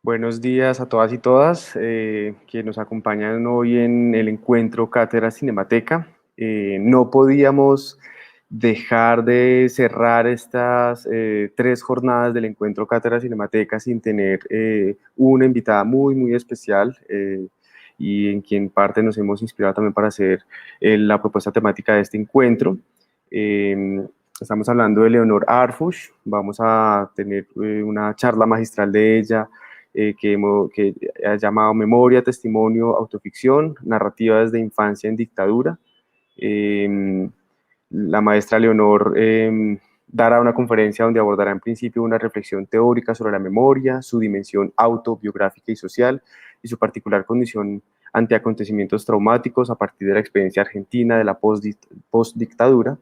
Buenos días a todas y todas que nos acompañan hoy en el encuentro Cátedra Cinemateca. No podíamos dejar de cerrar estas 3 jornadas del encuentro Cátedra Cinemateca sin tener una invitada muy especial y en quien parte nos hemos inspirado también para hacer la propuesta temática de este encuentro. Eh, Estamos hablando de Leonor Arfush. Vamos a tener una charla magistral de ella que ha llamado Memoria, Testimonio, Autoficción, Narrativas de Infancia en Dictadura. La maestra Leonor dará una conferencia donde abordará en principio una reflexión teórica sobre la memoria, su dimensión autobiográfica y social y su particular condición ante acontecimientos traumáticos a partir de la experiencia argentina de la postdictadura.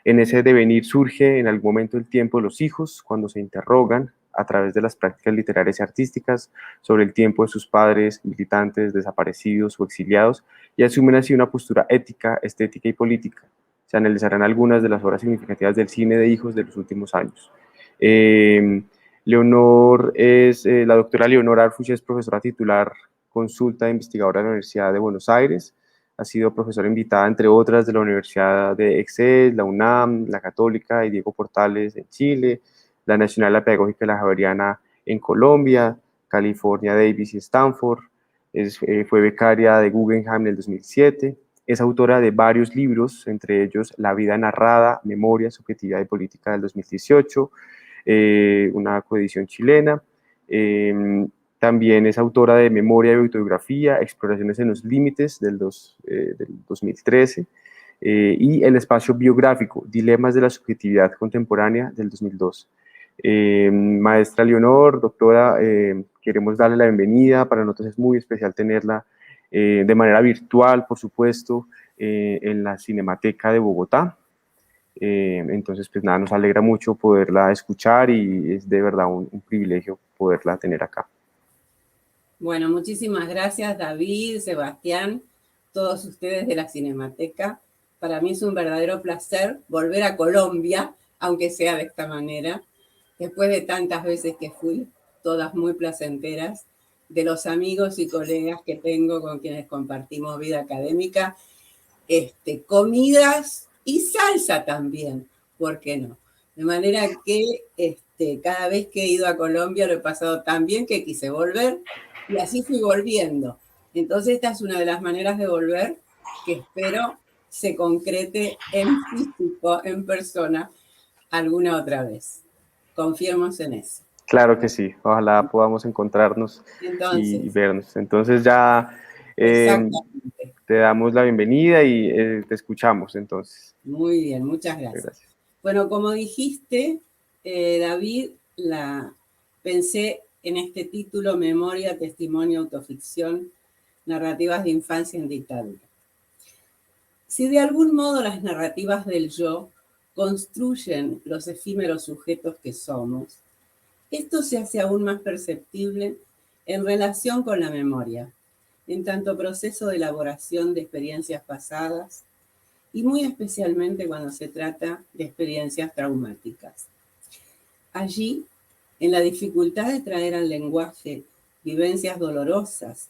En ese devenir surge en algún momento el tiempo de los hijos, cuando se interrogan a través de las prácticas literarias y artísticas sobre el tiempo de sus padres, militantes, desaparecidos o exiliados, y asumen así una postura ética, estética y política. Se analizarán algunas de las obras significativas del cine de hijos de los últimos años. La doctora Leonor Arfuch es profesora titular consulta e investigadora de la Universidad de Buenos Aires. Ha sido profesora invitada, entre otras, de la Universidad de Exces, la UNAM, la Católica y Diego Portales en Chile, la Nacional la Pedagógica de la Javeriana en Colombia, California Davis y Stanford. Fue becaria de Guggenheim en el 2007. Es autora de varios libros, entre ellos La vida narrada, Memoria, Subjetividad y Política del 2018, una coedición chilena. También es autora de Memoria y Autobiografía, Exploraciones en los Límites del 2013, y El Espacio Biográfico, Dilemas de la Subjetividad Contemporánea del 2002. Maestra Leonor, doctora, queremos darle la bienvenida. Para nosotros es muy especial tenerla de manera virtual, por supuesto, en la Cinemateca de Bogotá. Entonces, pues nada, nos alegra mucho poderla escuchar y es de verdad un privilegio poderla tener acá. Bueno, muchísimas gracias David, Sebastián, todos ustedes de la Cinemateca. Para mí es un verdadero placer volver a Colombia, aunque sea de esta manera, después de tantas veces que fui, todas muy placenteras, de los amigos y colegas que tengo con quienes compartimos vida académica, comidas y salsa también, ¿por qué no? De manera que cada vez que he ido a Colombia lo he pasado tan bien que quise volver y así fui volviendo. Entonces esta es una de las maneras de volver que espero se concrete en físico, en persona, alguna otra vez. Confiemos en eso. Claro que sí, ojalá podamos encontrarnos y Entonces, vernos. Entonces ya exactamente. te damos la bienvenida y te escuchamos entonces. Muy bien, muchas gracias. Gracias. Bueno, como dijiste, David, pensé en este título, Memoria, Testimonio, Autoficción, Narrativas de Infancia en Dictadura. Si de algún modo las narrativas del yo construyen los efímeros sujetos que somos, esto se hace aún más perceptible en relación con la memoria, en tanto proceso de elaboración de experiencias pasadas, y muy especialmente cuando se trata de experiencias traumáticas. Allí, en la dificultad de traer al lenguaje vivencias dolorosas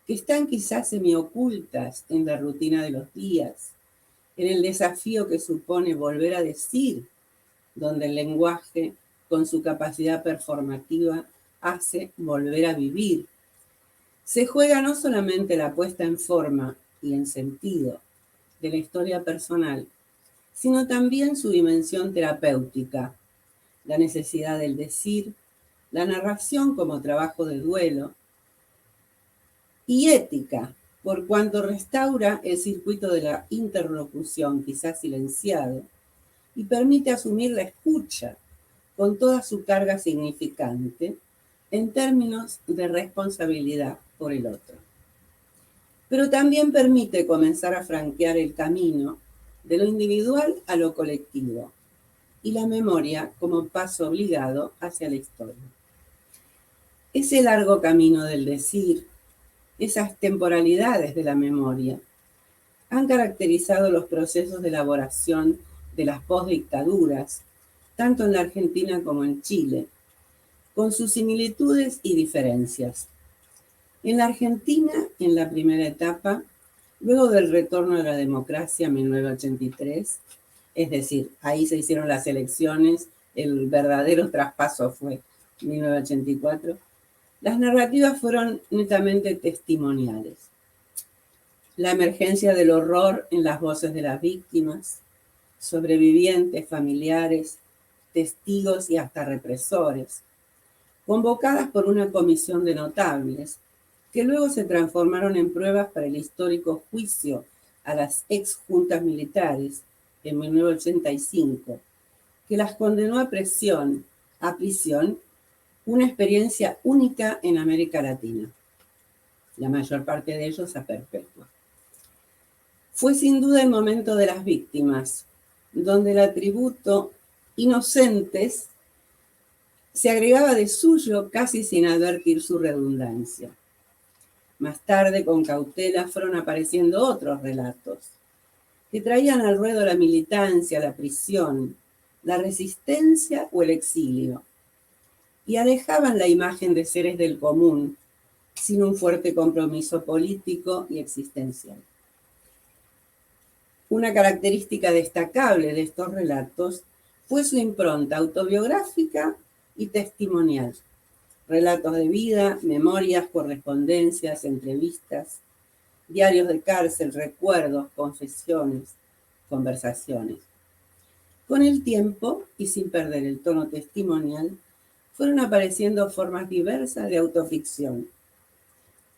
que están quizás semiocultas en la rutina de los días, en el desafío que supone volver a decir, donde el lenguaje, con su capacidad performativa, hace volver a vivir. Se juega no solamente la puesta en forma y en sentido de la historia personal, sino también su dimensión terapéutica, la necesidad del decir, la narración como trabajo de duelo, y ética, por cuanto restaura el circuito de la interlocución, quizás silenciado, y permite asumir la escucha con toda su carga significante en términos de responsabilidad por el otro. Pero también permite comenzar a franquear el camino de lo individual a lo colectivo y la memoria como paso obligado hacia la historia. Ese largo camino del decir, esas temporalidades de la memoria, han caracterizado los procesos de elaboración de las postdictaduras, tanto en la Argentina como en Chile, con sus similitudes y diferencias. En la Argentina, en la primera etapa, luego del retorno a la democracia en 1983, es decir, ahí se hicieron las elecciones, el verdadero traspaso fue 1984, las narrativas fueron netamente testimoniales. La emergencia del horror en las voces de las víctimas, sobrevivientes, familiares, testigos y hasta represores, convocadas por una comisión de notables, que luego se transformaron en pruebas para el histórico juicio a las exjuntas militares en 1985, que las condenó a prisión, una experiencia única en América Latina, la mayor parte de ellos a perpetua. Fue sin duda el momento de las víctimas, donde el atributo inocentes se agregaba de suyo casi sin advertir su redundancia. Más tarde, con cautela, fueron apareciendo otros relatos que traían al ruedo la militancia, la prisión, la resistencia o el exilio, y alejaban la imagen de seres del común sin un fuerte compromiso político y existencial. Una característica destacable de estos relatos fue su impronta autobiográfica y testimonial. Relatos de vida, memorias, correspondencias, entrevistas, diarios de cárcel, recuerdos, confesiones, conversaciones. Con el tiempo, y sin perder el tono testimonial, fueron apareciendo formas diversas de autoficción,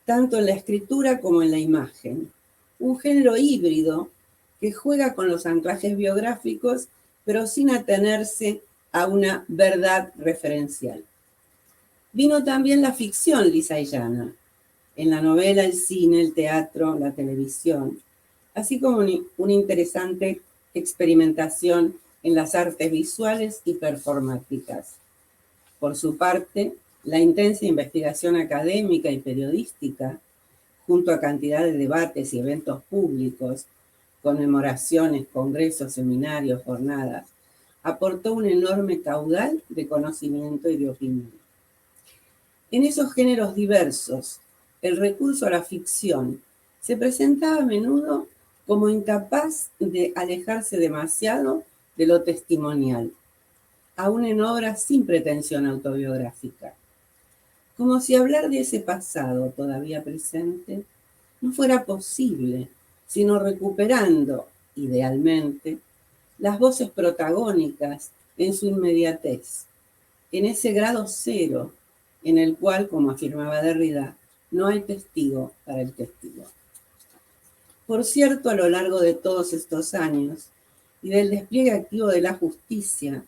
tanto en la escritura como en la imagen. Un género híbrido que juega con los anclajes biográficos, pero sin atenerse a una verdad referencial. Vino también la ficción lisayana, en la novela, el cine, el teatro, la televisión, así como una interesante experimentación en las artes visuales y performáticas. Por su parte, la intensa investigación académica y periodística, junto a cantidad de debates y eventos públicos, conmemoraciones, congresos, seminarios, jornadas, aportó un enorme caudal de conocimiento y de opinión. En esos géneros diversos, el recurso a la ficción se presentaba a menudo como incapaz de alejarse demasiado de lo testimonial, aún en obras sin pretensión autobiográfica, como si hablar de ese pasado todavía presente no fuera posible, sino recuperando, idealmente, las voces protagónicas en su inmediatez, en ese grado cero en el cual, como afirmaba Derrida, no hay testigo para el testigo. Por cierto, a lo largo de todos estos años y del despliegue activo de la justicia,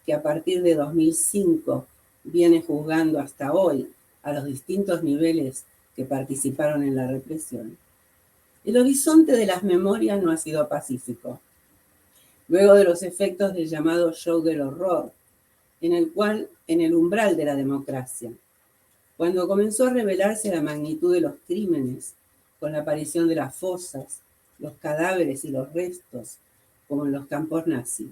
que a partir de 2005 viene juzgando hasta hoy a los distintos niveles que participaron en la represión, el horizonte de las memorias no ha sido pacífico. Luego de los efectos del llamado show del horror, en el umbral de la democracia, cuando comenzó a revelarse la magnitud de los crímenes, con la aparición de las fosas, los cadáveres y los restos, como en los campos nazis.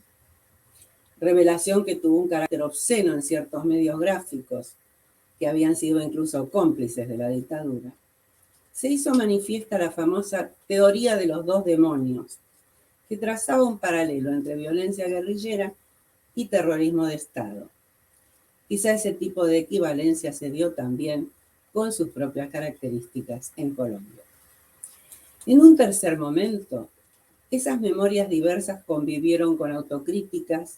Revelación que tuvo un carácter obsceno en ciertos medios gráficos, que habían sido incluso cómplices de la dictadura. Se hizo manifiesta la famosa teoría de los dos demonios, que trazaba un paralelo entre violencia guerrillera y terrorismo de Estado. Quizá ese tipo de equivalencia se dio también con sus propias características en Colombia. En un tercer momento, esas memorias diversas convivieron con autocríticas,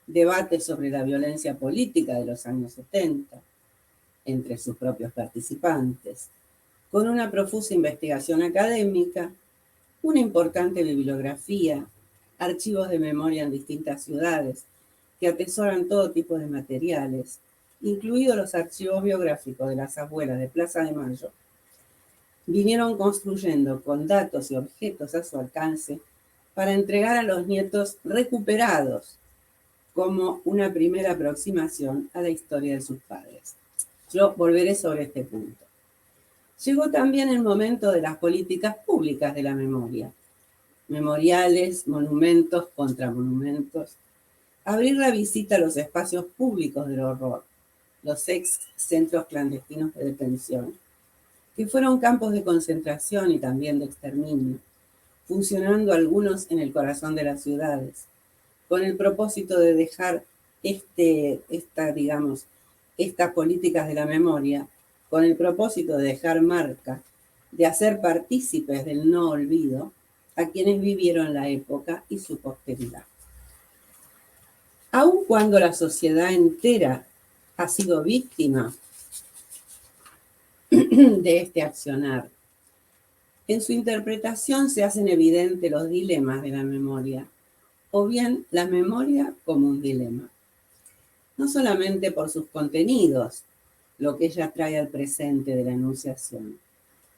debates sobre la violencia política de los años 70, entre sus propios participantes, con una profusa investigación académica, una importante bibliografía, archivos de memoria en distintas ciudades que atesoran todo tipo de materiales, incluidos los archivos biográficos de las abuelas de Plaza de Mayo, vinieron construyendo con datos y objetos a su alcance para entregar a los nietos recuperados como una primera aproximación a la historia de sus padres. Yo volveré sobre este punto. Llegó también el momento de las políticas públicas de la memoria. Memoriales, monumentos, contramonumentos. Abrir la visita a los espacios públicos del horror. los ex centros clandestinos de detención, que fueron campos de concentración y también de exterminio, funcionando algunos en el corazón de las ciudades, con el propósito de dejar estas políticas de la memoria, con el propósito de dejar marca, de hacer partícipes del no olvido a quienes vivieron la época y su posteridad. Aun cuando la sociedad entera ha sido víctima de este accionar, en su interpretación se hacen evidentes los dilemas de la memoria, o bien la memoria como un dilema. No solamente por sus contenidos, lo que ella trae al presente de la enunciación,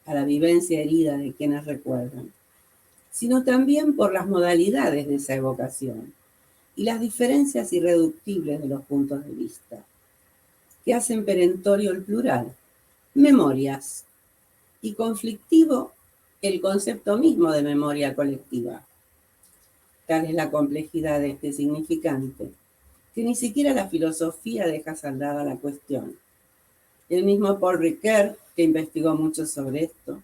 a la vivencia herida de quienes recuerdan, sino también por las modalidades de esa evocación y las diferencias irreductibles de los puntos de vista, que hacen perentorio el plural, memorias, y conflictivo el concepto mismo de memoria colectiva. Tal es la complejidad de este significante, que ni siquiera la filosofía deja saldada la cuestión. El mismo Paul Ricoeur, que investigó mucho sobre esto,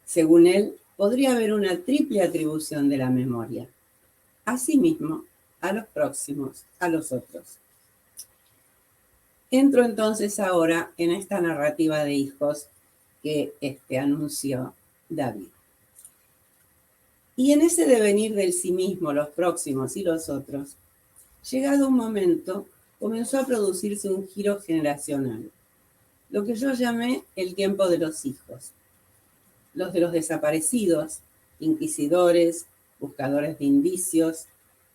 según él, podría haber una triple atribución de la memoria, a sí mismo, a los próximos, a los otros. Entro entonces ahora en esta narrativa de hijos que anunció David. Y en ese devenir del sí mismo, los próximos y los otros, llegado un momento, comenzó a producirse un giro generacional, lo que yo llamé el tiempo de los hijos, los de los desaparecidos, inquisidores, buscadores de indicios,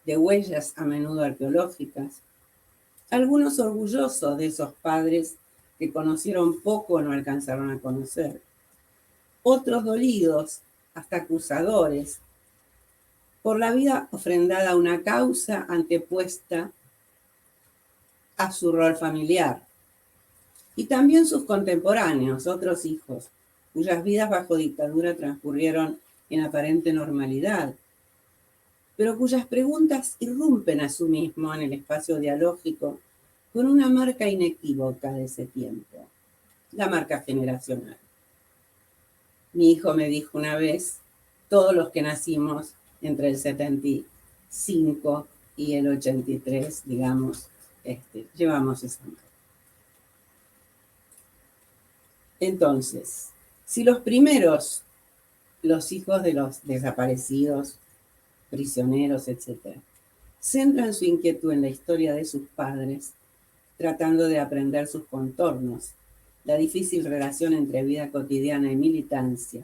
de huellas a menudo arqueológicas, algunos orgullosos de esos padres que conocieron poco o no alcanzaron a conocer, otros dolidos, hasta acusadores, por la vida ofrendada a una causa antepuesta a su rol familiar. Y también sus contemporáneos, otros hijos, cuyas vidas bajo dictadura transcurrieron en aparente normalidad, pero cuyas preguntas irrumpen a sí mismo en el espacio dialógico con una marca inequívoca de ese tiempo, la marca generacional. Mi hijo me dijo una vez, todos los que nacimos entre el 75 y el 83, digamos, llevamos esa marca. Entonces, si los primeros, los hijos de los desaparecidos, prisioneros, etc., centran su inquietud en la historia de sus padres, tratando de aprender sus contornos, la difícil relación entre vida cotidiana y militancia,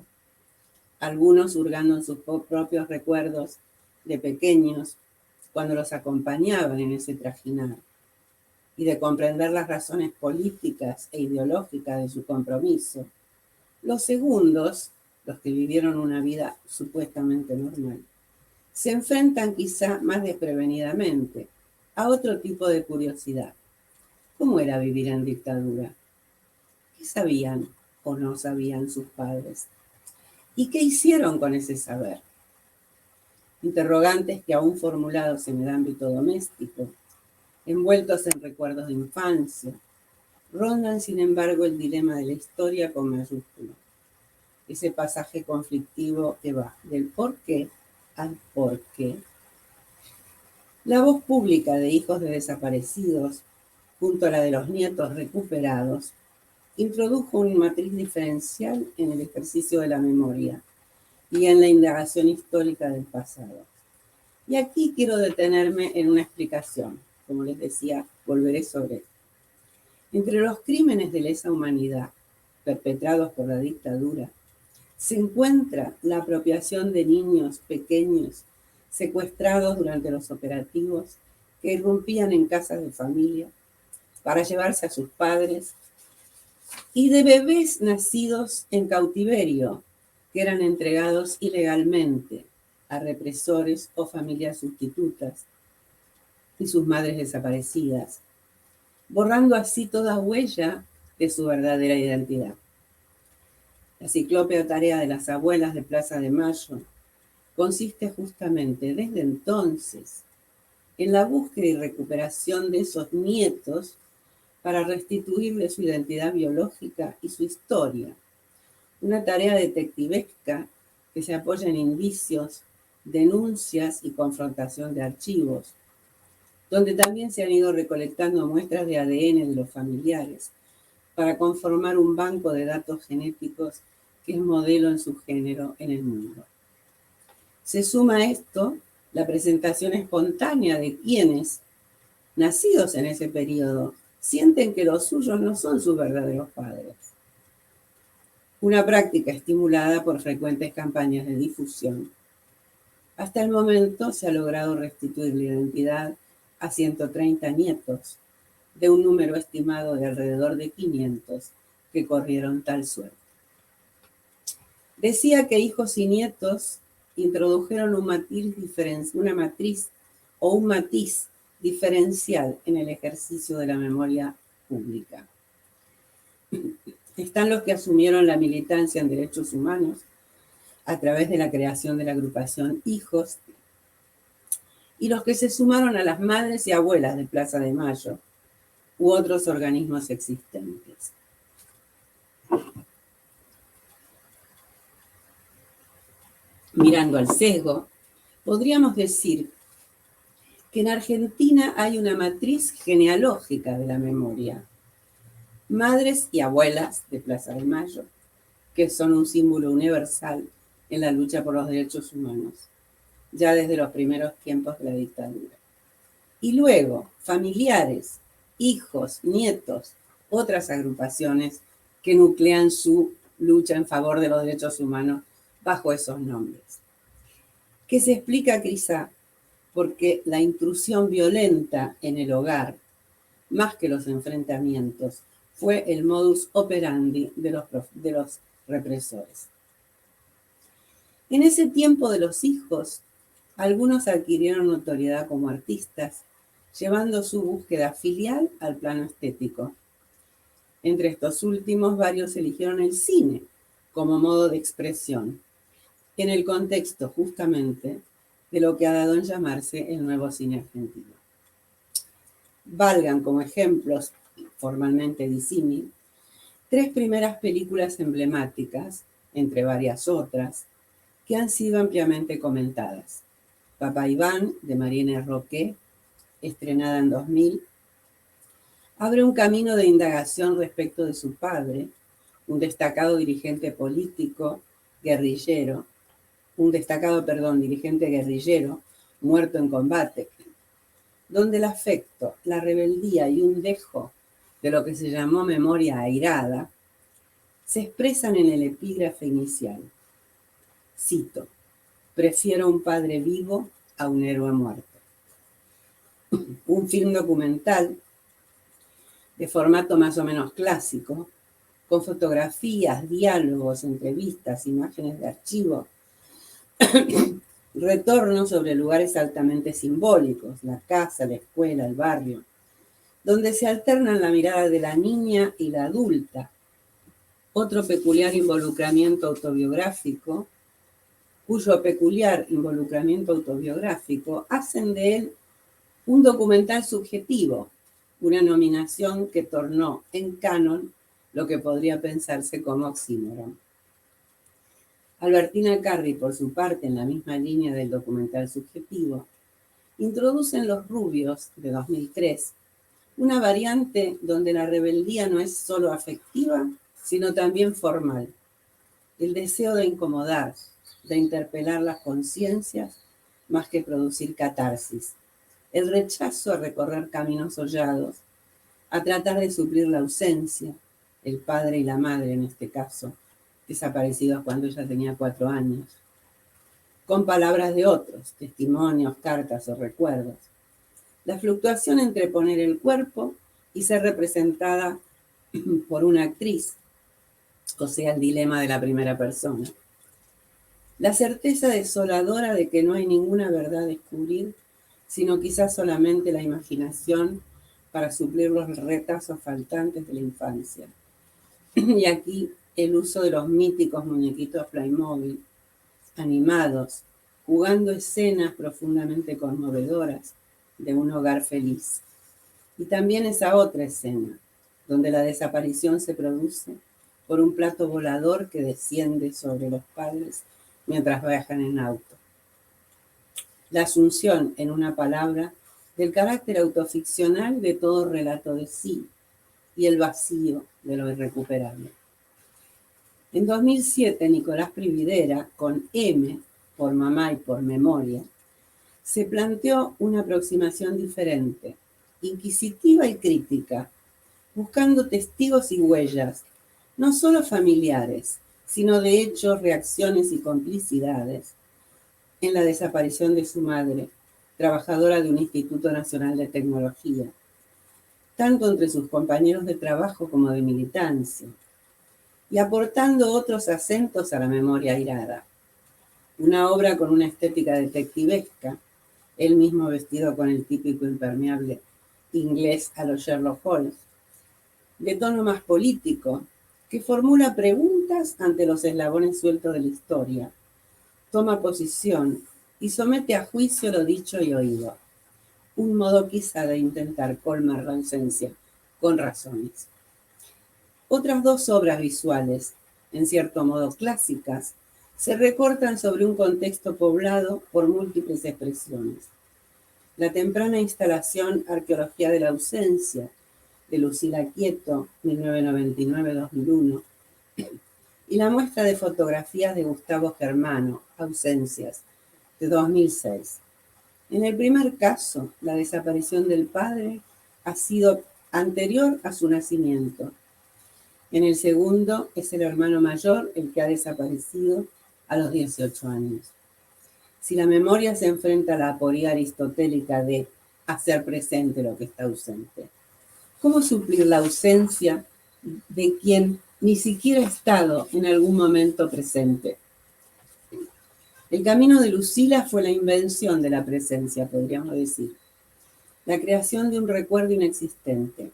algunos hurgando en sus propios recuerdos de pequeños cuando los acompañaban en ese trajinar, y de comprender las razones políticas e ideológicas de su compromiso. Los segundos, los que vivieron una vida supuestamente normal, se enfrentan quizá más desprevenidamente a otro tipo de curiosidad. ¿Cómo era vivir en dictadura? ¿Qué sabían o no sabían sus padres? ¿Y qué hicieron con ese saber? Interrogantes que aún formulados en el ámbito doméstico, envueltos en recuerdos de infancia, rondan sin embargo el dilema de la historia con mayúscula. Ese pasaje conflictivo que va del por qué al por qué. La voz pública de hijos de desaparecidos, junto a la de los nietos recuperados, introdujo una matriz diferencial en el ejercicio de la memoria y en la indagación histórica del pasado. Y aquí quiero detenerme en una explicación. Como les decía, volveré sobre esto. Entre los crímenes de lesa humanidad perpetrados por la dictadura, se encuentra la apropiación de niños pequeños secuestrados durante los operativos que irrumpían en casas de familia para llevarse a sus padres, y de bebés nacidos en cautiverio que eran entregados ilegalmente a represores o familias sustitutas y sus madres desaparecidas, borrando así toda huella de su verdadera identidad. La ciclópea tarea de las abuelas de Plaza de Mayo consiste justamente desde entonces en la búsqueda y recuperación de esos nietos para restituirle su identidad biológica y su historia. Una tarea detectivesca que se apoya en indicios, denuncias y confrontación de archivos, donde también se han ido recolectando muestras de ADN de los familiares para conformar un banco de datos genéticos que es modelo en su género en el mundo. Se suma a esto la presentación espontánea de quienes, nacidos en ese periodo, sienten que los suyos no son sus verdaderos padres. Una práctica estimulada por frecuentes campañas de difusión. Hasta el momento se ha logrado restituir la identidad a 130 nietos, de un número estimado de alrededor de 500 que corrieron tal suerte. Decía que hijos y nietos introdujeron una matriz o un matiz diferencial en el ejercicio de la memoria pública. Están los que asumieron la militancia en derechos humanos a través de la creación de la agrupación Hijos, y los que se sumaron a las madres y abuelas de Plaza de Mayo u otros organismos existentes. Mirando al sesgo, podríamos decir que en Argentina hay una matriz genealógica de la memoria. Madres y abuelas de Plaza de Mayo, que son un símbolo universal en la lucha por los derechos humanos, ya desde los primeros tiempos de la dictadura. Y luego, familiares, hijos, nietos, otras agrupaciones que nuclean su lucha en favor de los derechos humanos bajo esos nombres. ¿Qué se explica quizá? Porque la intrusión violenta en el hogar, más que los enfrentamientos, fue el modus operandi de los represores. En ese tiempo de los hijos, algunos adquirieron notoriedad como artistas, llevando su búsqueda filial al plano estético. Entre estos últimos, varios eligieron el cine como modo de expresión, en el contexto justamente de lo que ha dado en llamarse el nuevo cine argentino. Valgan como ejemplos, formalmente disímil, 3 primeras películas emblemáticas, entre varias otras, que han sido ampliamente comentadas. Papá Iván, de Mariene Roqué, estrenada en 2000, abre un camino de indagación respecto de su padre, un destacado dirigente político, guerrillero, dirigente guerrillero, muerto en combate, donde el afecto, la rebeldía y un dejo de lo que se llamó memoria airada se expresan en el epígrafe inicial. Cito: prefiero un padre vivo a un héroe muerto. Un film documental de formato más o menos clásico, con fotografías, diálogos, entrevistas, imágenes de archivo, retorno sobre lugares altamente simbólicos, la casa, la escuela, el barrio, donde se alternan la mirada de la niña y la adulta. Otro peculiar involucramiento autobiográfico, cuyo peculiar involucramiento autobiográfico hacen de él un documental subjetivo, una nominación que tornó en canon lo que podría pensarse como oxímoron. Albertina Carri, por su parte, en la misma línea del documental subjetivo, introduce en Los Rubios, de 2003, una variante donde la rebeldía no es solo afectiva, sino también formal. El deseo de incomodar, de interpelar las conciencias, más que producir catarsis. El rechazo a recorrer caminos hollados, a tratar de suplir la ausencia, el padre y la madre en este caso, desaparecidos cuando ella tenía 4 años, con palabras de otros, testimonios, cartas o recuerdos. La fluctuación entre poner el cuerpo y ser representada por una actriz, o sea, el dilema de la primera persona. La certeza desoladora de que no hay ninguna verdad a descubrir, sino quizás solamente la imaginación para suplir los retazos faltantes de la infancia. Y aquí el uso de los míticos muñequitos Playmobil, animados, jugando escenas profundamente conmovedoras de un hogar feliz. Y también esa otra escena, donde la desaparición se produce por un plato volador que desciende sobre los padres mientras viajan en auto. La asunción, en una palabra, del carácter autoficcional de todo relato de sí y el vacío de lo irrecuperable. En 2007, Nicolás Prividera, con M, por mamá y por memoria, se planteó una aproximación diferente, inquisitiva y crítica, buscando testigos y huellas, no solo familiares, sino de hechos, reacciones y complicidades en la desaparición de su madre, trabajadora de un Instituto Nacional de Tecnología, tanto entre sus compañeros de trabajo como de militancia, y aportando otros acentos a la memoria airada. Una obra con una estética detectivesca, él mismo vestido con el típico impermeable inglés a los Sherlock Holmes, de tono más político, que formula preguntas ante los eslabones sueltos de la historia, toma posición y somete a juicio lo dicho y oído. Un modo quizá de intentar colmar la ausencia con razones. Otras dos obras visuales, en cierto modo clásicas, se recortan sobre un contexto poblado por múltiples expresiones. La temprana instalación Arqueología de la Ausencia, de Lucila Quieto, 1999-2001, y la muestra de fotografías de Gustavo Germano, Ausencias, de 2006. En el primer caso, la desaparición del padre ha sido anterior a su nacimiento. En el segundo, es el hermano mayor el que ha desaparecido a los 18 años. Si la memoria se enfrenta a la aporía aristotélica de hacer presente lo que está ausente, ¿cómo suplir la ausencia de quien ni siquiera ha estado en algún momento presente? El camino de Lucila fue la invención de la presencia, podríamos decir, la creación de un recuerdo inexistente.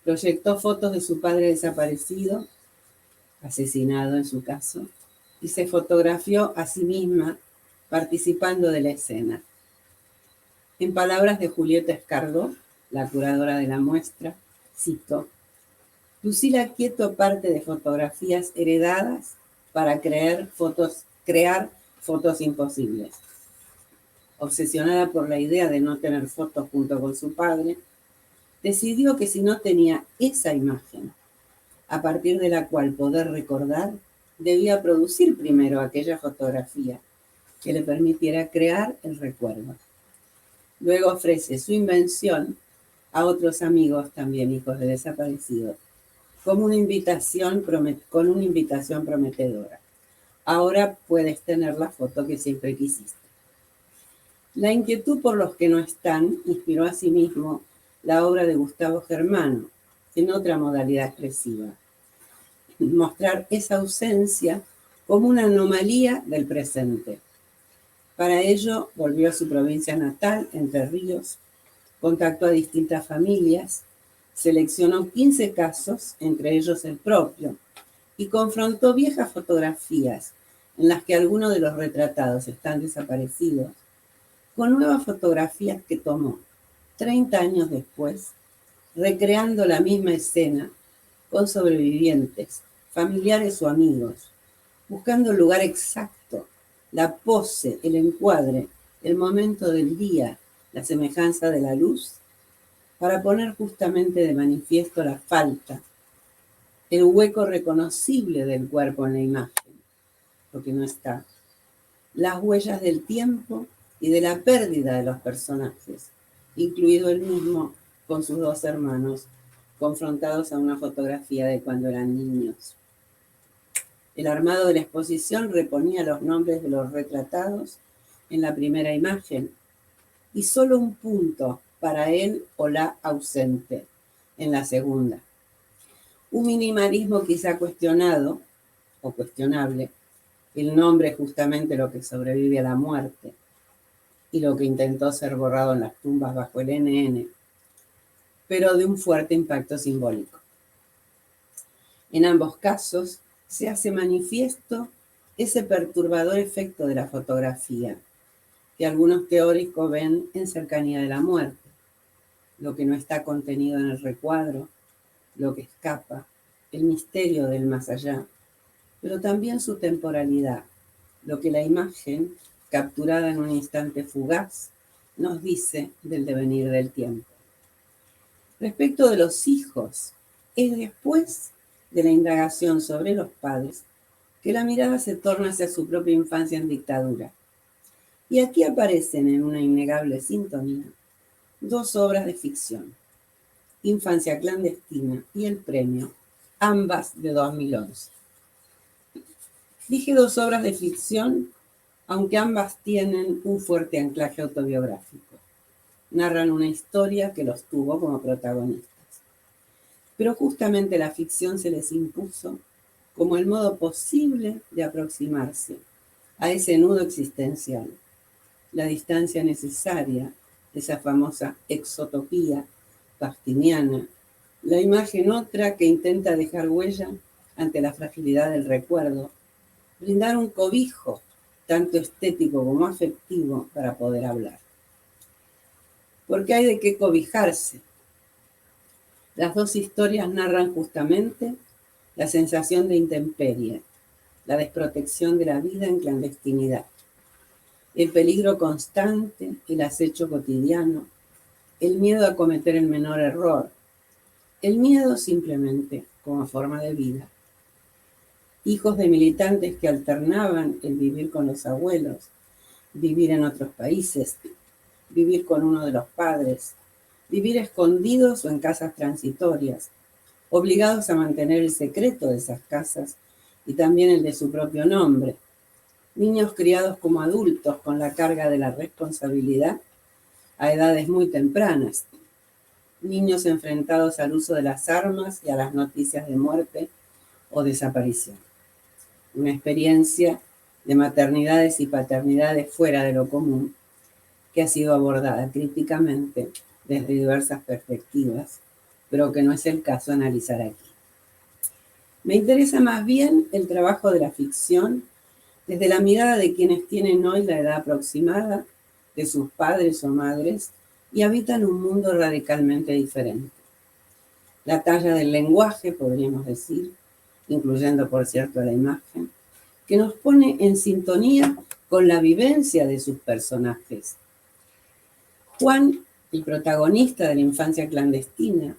Proyectó fotos de su padre desaparecido, asesinado en su caso, y se fotografió a sí misma participando de la escena. En palabras de Julieta Escardó, la curadora de la muestra, cito: Lucila Quieto parte de fotografías heredadas para crear fotos imposibles. Obsesionada por la idea de no tener fotos junto con su padre, decidió que si no tenía esa imagen, a partir de la cual poder recordar, debía producir primero aquella fotografía que le permitiera crear el recuerdo. Luego ofrece su invención a otros amigos, también hijos de desaparecidos, como con una invitación prometedora. Ahora puedes tener la foto que siempre quisiste. La inquietud por los que no están inspiró asimismo la obra de Gustavo Germano, en otra modalidad expresiva. Mostrar esa ausencia como una anomalía del presente. Para ello volvió a su provincia natal, Entre Ríos, contactó a distintas familias, seleccionó 15 casos, entre ellos el propio, y confrontó viejas fotografías en las que algunos de los retratados están desaparecidos, con nuevas fotografías que tomó 30 años después, recreando la misma escena con sobrevivientes, familiares o amigos, buscando el lugar exacto, la pose, el encuadre, el momento del día, la semejanza de la luz, para poner justamente de manifiesto la falta, el hueco reconocible del cuerpo en la imagen, lo que no está, las huellas del tiempo y de la pérdida de los personajes, incluido él mismo con sus dos hermanos, confrontados a una fotografía de cuando eran niños. El armado de la exposición reponía los nombres de los retratados en la primera imagen y solo un punto para él o la ausente en la segunda. Un minimalismo quizá cuestionado o cuestionable, el nombre es justamente lo que sobrevive a la muerte y lo que intentó ser borrado en las tumbas bajo el NN, pero de un fuerte impacto simbólico. En ambos casos se hace manifiesto ese perturbador efecto de la fotografía, que algunos teóricos ven en cercanía de la muerte, lo que no está contenido en el recuadro, lo que escapa, el misterio del más allá, pero también su temporalidad, lo que la imagen, capturada en un instante fugaz, nos dice del devenir del tiempo. Respecto de los hijos, es después de la indagación sobre los padres que la mirada se torna hacia su propia infancia en dictadura. Y aquí aparecen en una innegable sintonía dos obras de ficción, Infancia clandestina y El premio, ambas de 2011. Dije dos obras de ficción, aunque ambas tienen un fuerte anclaje autobiográfico. Narran una historia que los tuvo como protagonistas. Pero justamente la ficción se les impuso como el modo posible de aproximarse a ese nudo existencial, la distancia necesaria, esa famosa exotopía pastiniana, la imagen otra que intenta dejar huella ante la fragilidad del recuerdo, brindar un cobijo tanto estético como afectivo para poder hablar. Porque hay de qué cobijarse. Las dos historias narran justamente la sensación de intemperie, la desprotección de la vida en clandestinidad, el peligro constante, el acecho cotidiano, el miedo a cometer el menor error, el miedo simplemente como forma de vida. Hijos de militantes que alternaban el vivir con los abuelos, vivir en otros países, vivir con uno de los padres, vivir escondidos o en casas transitorias, obligados a mantener el secreto de esas casas y también el de su propio nombre. Niños criados como adultos con la carga de la responsabilidad a edades muy tempranas. Niños enfrentados al uso de las armas y a las noticias de muerte o desaparición. Una experiencia de maternidades y paternidades fuera de lo común que ha sido abordada críticamente desde diversas perspectivas, pero que no es el caso analizar aquí. Me interesa más bien el trabajo de la ficción desde la mirada de quienes tienen hoy la edad aproximada de sus padres o madres y habitan un mundo radicalmente diferente. La talla del lenguaje, podríamos decir, incluyendo por cierto la imagen, que nos pone en sintonía con la vivencia de sus personajes. Juan, el protagonista de la infancia clandestina,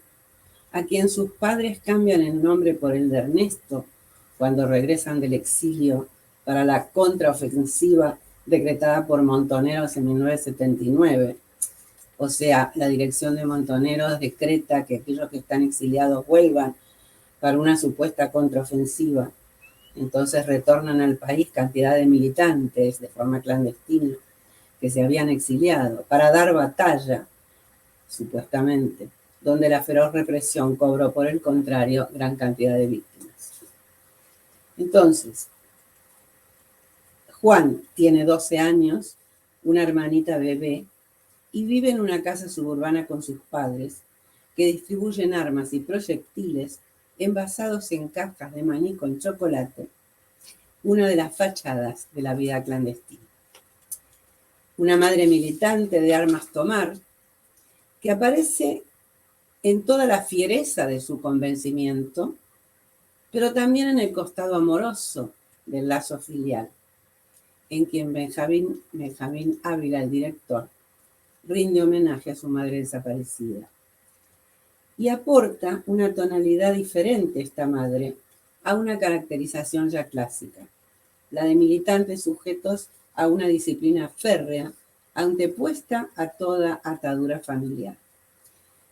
a quien sus padres cambian el nombre por el de Ernesto cuando regresan del exilio para la contraofensiva decretada por Montoneros en 1979. O sea, la dirección de Montoneros decreta que aquellos que están exiliados vuelvan para una supuesta contraofensiva. Entonces retornan al país cantidad de militantes de forma clandestina que se habían exiliado para dar batalla, supuestamente, donde la feroz represión cobró, por el contrario, gran cantidad de víctimas. Entonces, Juan tiene 12 años, una hermanita bebé, y vive en una casa suburbana con sus padres, que distribuyen armas y proyectiles envasados en cajas de maní con chocolate, una de las fachadas de la vida clandestina. Una madre militante de armas tomar, que aparece en toda la fiereza de su convencimiento, pero también en el costado amoroso del lazo filial, en quien Benjamín Ávila, el director, rinde homenaje a su madre desaparecida. Y aporta una tonalidad diferente esta madre a una caracterización ya clásica, la de militantes sujetos a una disciplina férrea, antepuesta a toda atadura familiar.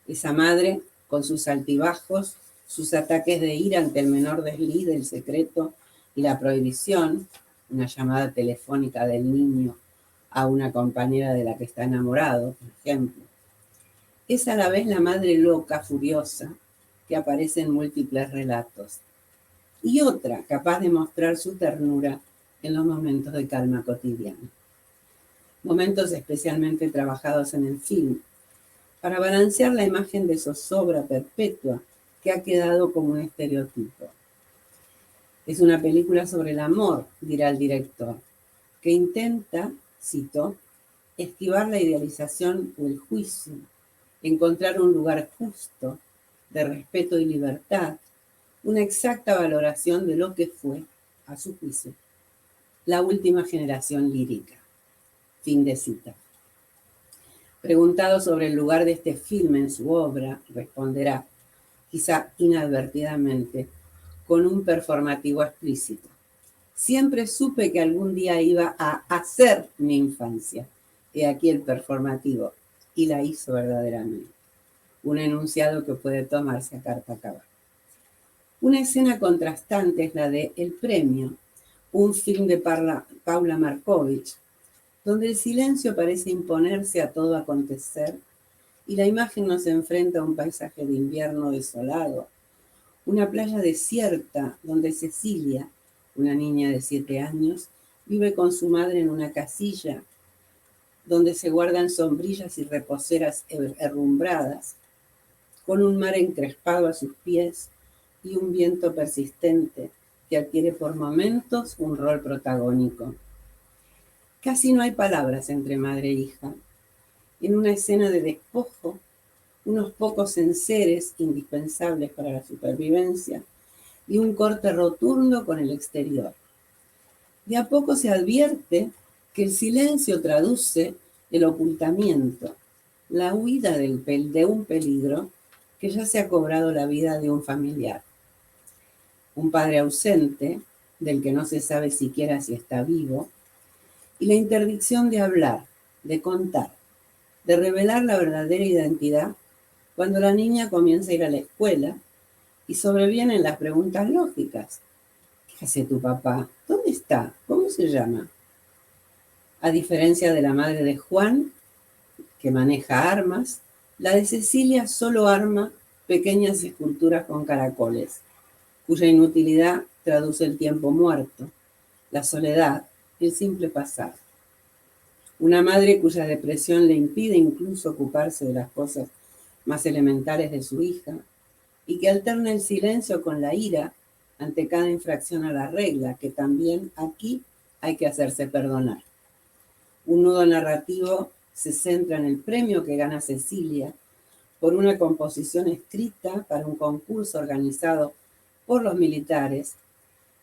Esa madre, con sus altibajos, sus ataques de ira ante el menor desliz del secreto y la prohibición, una llamada telefónica del niño a una compañera de la que está enamorado, por ejemplo. Es a la vez la madre loca, furiosa, que aparece en múltiples relatos, y otra capaz de mostrar su ternura en los momentos de calma cotidiana. Momentos especialmente trabajados en el film, para balancear la imagen de zozobra perpetua que ha quedado como un estereotipo. Es una película sobre el amor, dirá el director, que intenta, cito, esquivar la idealización o el juicio, encontrar un lugar justo de respeto y libertad, una exacta valoración de lo que fue, a su juicio, la última generación lírica. Fin de cita. Preguntado sobre el lugar de este filme en su obra, responderá, quizá inadvertidamente, con un performativo explícito. Siempre supe que algún día iba a hacer mi infancia. He aquí el performativo. Y la hizo verdaderamente. Un enunciado que puede tomarse a carta cabal. Una escena contrastante es la de El Premio, un film de Paula Markovich, donde el silencio parece imponerse a todo acontecer y la imagen nos enfrenta a un paisaje de invierno desolado, una playa desierta donde Cecilia, una niña de 7 años, vive con su madre en una casilla donde se guardan sombrillas y reposeras herrumbradas, con un mar encrespado a sus pies y un viento persistente que adquiere por momentos un rol protagónico. Casi no hay palabras entre madre e hija. En una escena de despojo, unos pocos enseres indispensables para la supervivencia y un corte rotundo con el exterior. De a poco se advierte que el silencio traduce el ocultamiento, la huida de un peligro que ya se ha cobrado la vida de un familiar. Un padre ausente, del que no se sabe siquiera si está vivo, y la interdicción de hablar, de contar, de revelar la verdadera identidad cuando la niña comienza a ir a la escuela y sobrevienen las preguntas lógicas. ¿Qué hace tu papá? ¿Dónde está? ¿Cómo se llama? A diferencia de la madre de Juan, que maneja armas, la de Cecilia solo arma pequeñas esculturas con caracoles, cuya inutilidad traduce el tiempo muerto, la soledad, el simple pasar. Una madre cuya depresión le impide incluso ocuparse de las cosas más elementales de su hija y que alterna el silencio con la ira ante cada infracción a la regla, que también aquí hay que hacerse perdonar. Un nudo narrativo se centra en el premio que gana Cecilia por una composición escrita para un concurso organizado por los militares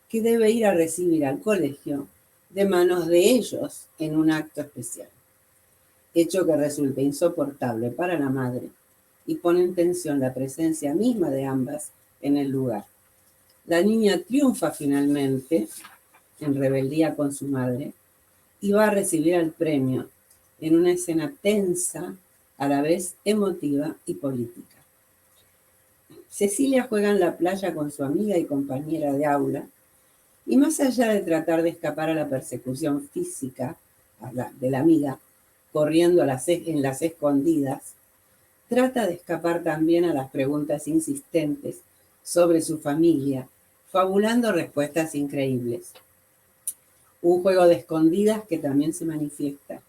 que debe ir a recibir al colegio de manos de ellos en un acto especial. Hecho que resulta insoportable para la madre y pone en tensión la presencia misma de ambas en el lugar. La niña triunfa finalmente, en rebeldía con su madre, y va a recibir el premio en una escena tensa, a la vez emotiva y política. Cecilia juega en la playa con su amiga y compañera de aula, y más allá de tratar de escapar a la persecución física de la amiga, corriendo en las escondidas, trata de escapar también a las preguntas insistentes sobre su familia, fabulando respuestas increíbles. Un juego de escondidas que también se manifiesta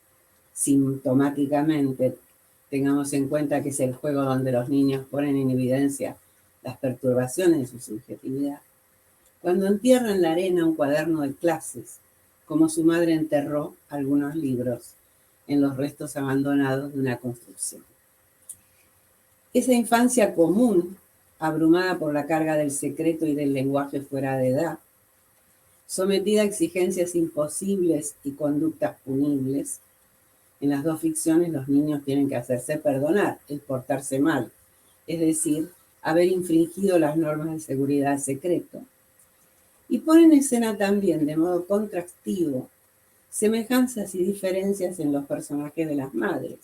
sintomáticamente. Tengamos en cuenta que es el juego donde los niños ponen en evidencia las perturbaciones de su subjetividad. Cuando entierra en la arena un cuaderno de clases, como su madre enterró algunos libros en los restos abandonados de una construcción. Esa infancia común, abrumada por la carga del secreto y del lenguaje fuera de edad, sometida a exigencias imposibles y conductas punibles. En las dos ficciones los niños tienen que hacerse perdonar el portarse mal, es decir, haber infringido las normas de seguridad secreto. Y pone en escena también, de modo contrastivo, semejanzas y diferencias en los personajes de las madres.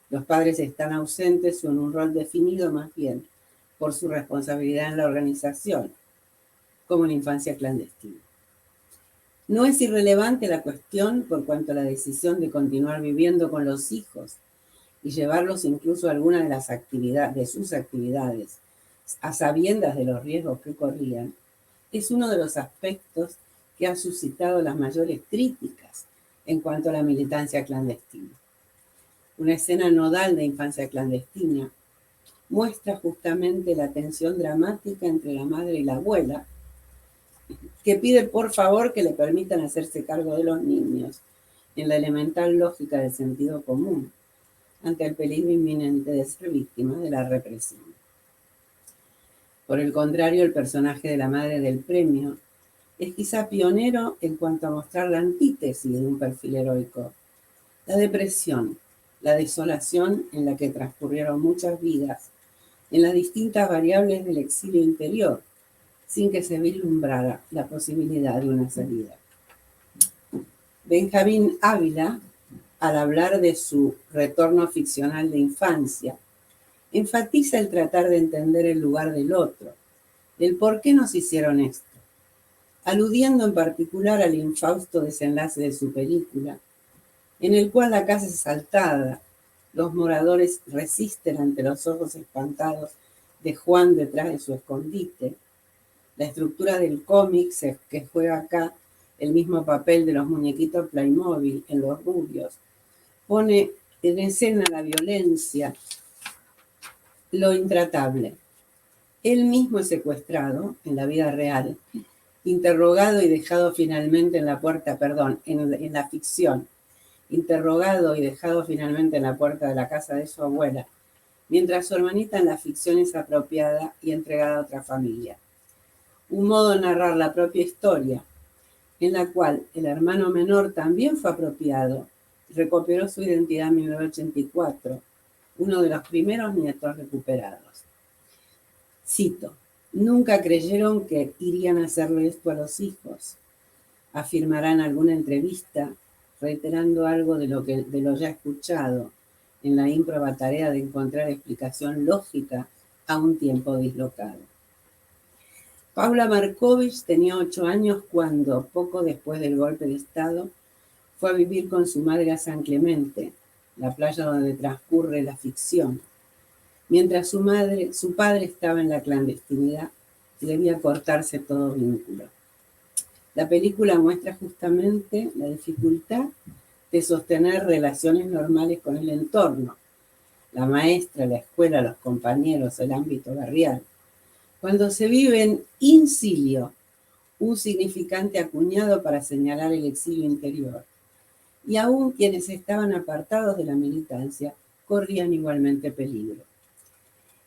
Los padres están ausentes o en un rol definido más bien por su responsabilidad en la organización, como en la infancia clandestina. No es irrelevante la cuestión por cuanto a la decisión de continuar viviendo con los hijos y llevarlos incluso a alguna de sus actividades, a sabiendas de los riesgos que corrían, es uno de los aspectos que ha suscitado las mayores críticas en cuanto a la militancia clandestina. Una escena nodal de infancia clandestina muestra justamente la tensión dramática entre la madre y la abuela, que pide por favor que le permitan hacerse cargo de los niños en la elemental lógica del sentido común, ante el peligro inminente de ser víctima de la represión. Por el contrario, el personaje de la madre del premio es quizá pionero en cuanto a mostrar la antítesis de un perfil heroico: la depresión, la desolación en la que transcurrieron muchas vidas, en las distintas variables del exilio interior, sin que se vislumbrara la posibilidad de una salida. Benjamín Ávila, al hablar de su retorno ficcional de infancia, enfatiza el tratar de entender el lugar del otro, el por qué nos hicieron esto, aludiendo en particular al infausto desenlace de su película, en el cual la casa es asaltada, los moradores resisten ante los ojos espantados de Juan detrás de su escondite. La estructura del cómic, que juega acá el mismo papel de los muñequitos Playmobil en Los Rubios, pone en escena la violencia, lo intratable. Él mismo es secuestrado en la vida real, interrogado y dejado finalmente en la puerta, en la ficción, interrogado y dejado finalmente en la puerta de la casa de su abuela, mientras su hermanita en la ficción es apropiada y entregada a otra familia. Un modo de narrar la propia historia, en la cual el hermano menor también fue apropiado y recuperó su identidad en 1984, uno de los primeros nietos recuperados. Cito: nunca creyeron que irían a hacerle esto a los hijos. Afirmará en alguna entrevista, reiterando algo de lo ya escuchado, en la ímproba tarea de encontrar explicación lógica a un tiempo dislocado. Paula Markovich tenía 8 años cuando, poco después del golpe de Estado, fue a vivir con su madre a San Clemente, la playa donde transcurre la ficción, mientras su padre estaba en la clandestinidad y debía cortarse todo vínculo. La película muestra justamente la dificultad de sostener relaciones normales con el entorno, la maestra, la escuela, los compañeros, el ámbito barrial, cuando se vive en incilio, un significante acuñado para señalar el exilio interior. Y aún quienes estaban apartados de la militancia corrían igualmente peligro.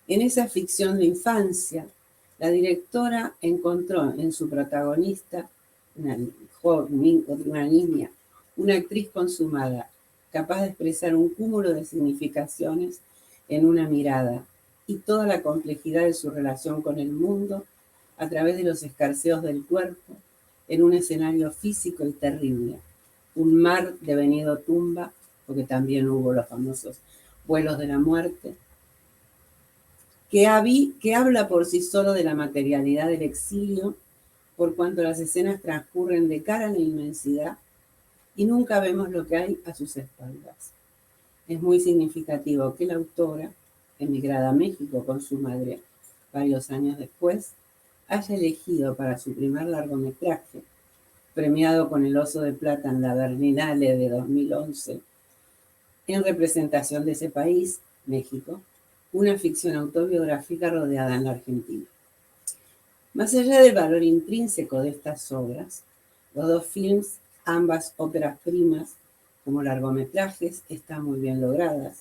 En esa ficción de infancia, la directora encontró en su protagonista una niña, una actriz consumada, capaz de expresar un cúmulo de significaciones en una mirada y toda la complejidad de su relación con el mundo a través de los escarceos del cuerpo en un escenario físico y terrible, un mar devenido tumba, porque también hubo los famosos vuelos de la muerte, que habla por sí solo de la materialidad del exilio, por cuanto las escenas transcurren de cara a la inmensidad y nunca vemos lo que hay a sus espaldas. Es muy significativo que la autora, emigrada a México con su madre varios años después, haya elegido para su primer largometraje, premiado con el Oso de Plata en la Berlinale de 2011, en representación de ese país, México, una ficción autobiográfica rodeada en la Argentina. Más allá del valor intrínseco de estas obras, los dos films, ambas óperas primas como largometrajes, están muy bien logradas,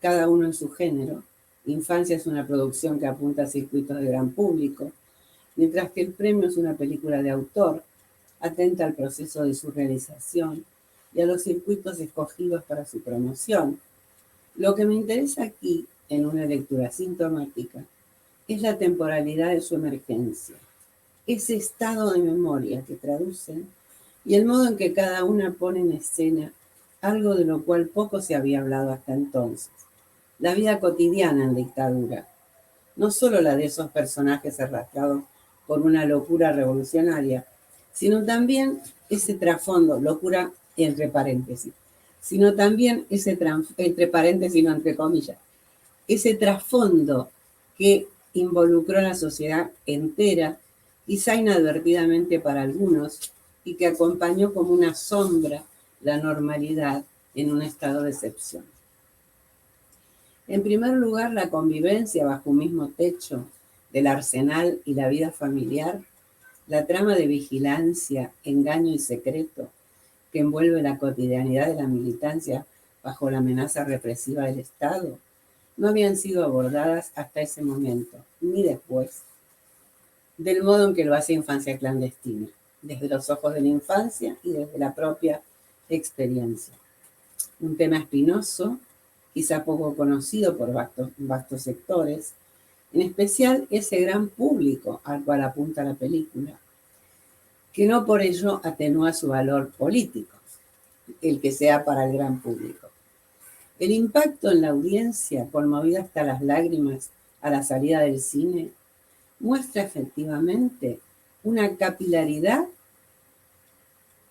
cada uno en su género. Infancia es una producción que apunta a circuitos de gran público, mientras que El Premio es una película de autor, atenta al proceso de su realización y a los circuitos escogidos para su promoción. Lo que me interesa aquí, en una lectura sintomática, es la temporalidad de su emergencia, ese estado de memoria que traducen y el modo en que cada una pone en escena algo de lo cual poco se había hablado hasta entonces: la vida cotidiana en dictadura, no solo la de esos personajes arrastrados por una locura revolucionaria, sino también ese trasfondo, locura entre paréntesis, sino también entre paréntesis, no entre comillas, ese trasfondo que involucró a la sociedad entera, quizá inadvertidamente para algunos, y que acompañó como una sombra la normalidad en un estado de excepción. En primer lugar, la convivencia bajo un mismo techo del arsenal y la vida familiar, la trama de vigilancia, engaño y secreto que envuelve la cotidianidad de la militancia bajo la amenaza represiva del Estado, no habían sido abordadas hasta ese momento, ni después, del modo en que lo hace Infancia Clandestina, desde los ojos de la infancia y desde la propia experiencia. Un tema espinoso, quizá poco conocido por vastos sectores, en especial ese gran público al cual apunta la película, que no por ello atenúa su valor político, el que sea para el gran público. El impacto en la audiencia, conmovida hasta las lágrimas a la salida del cine, muestra efectivamente una capilaridad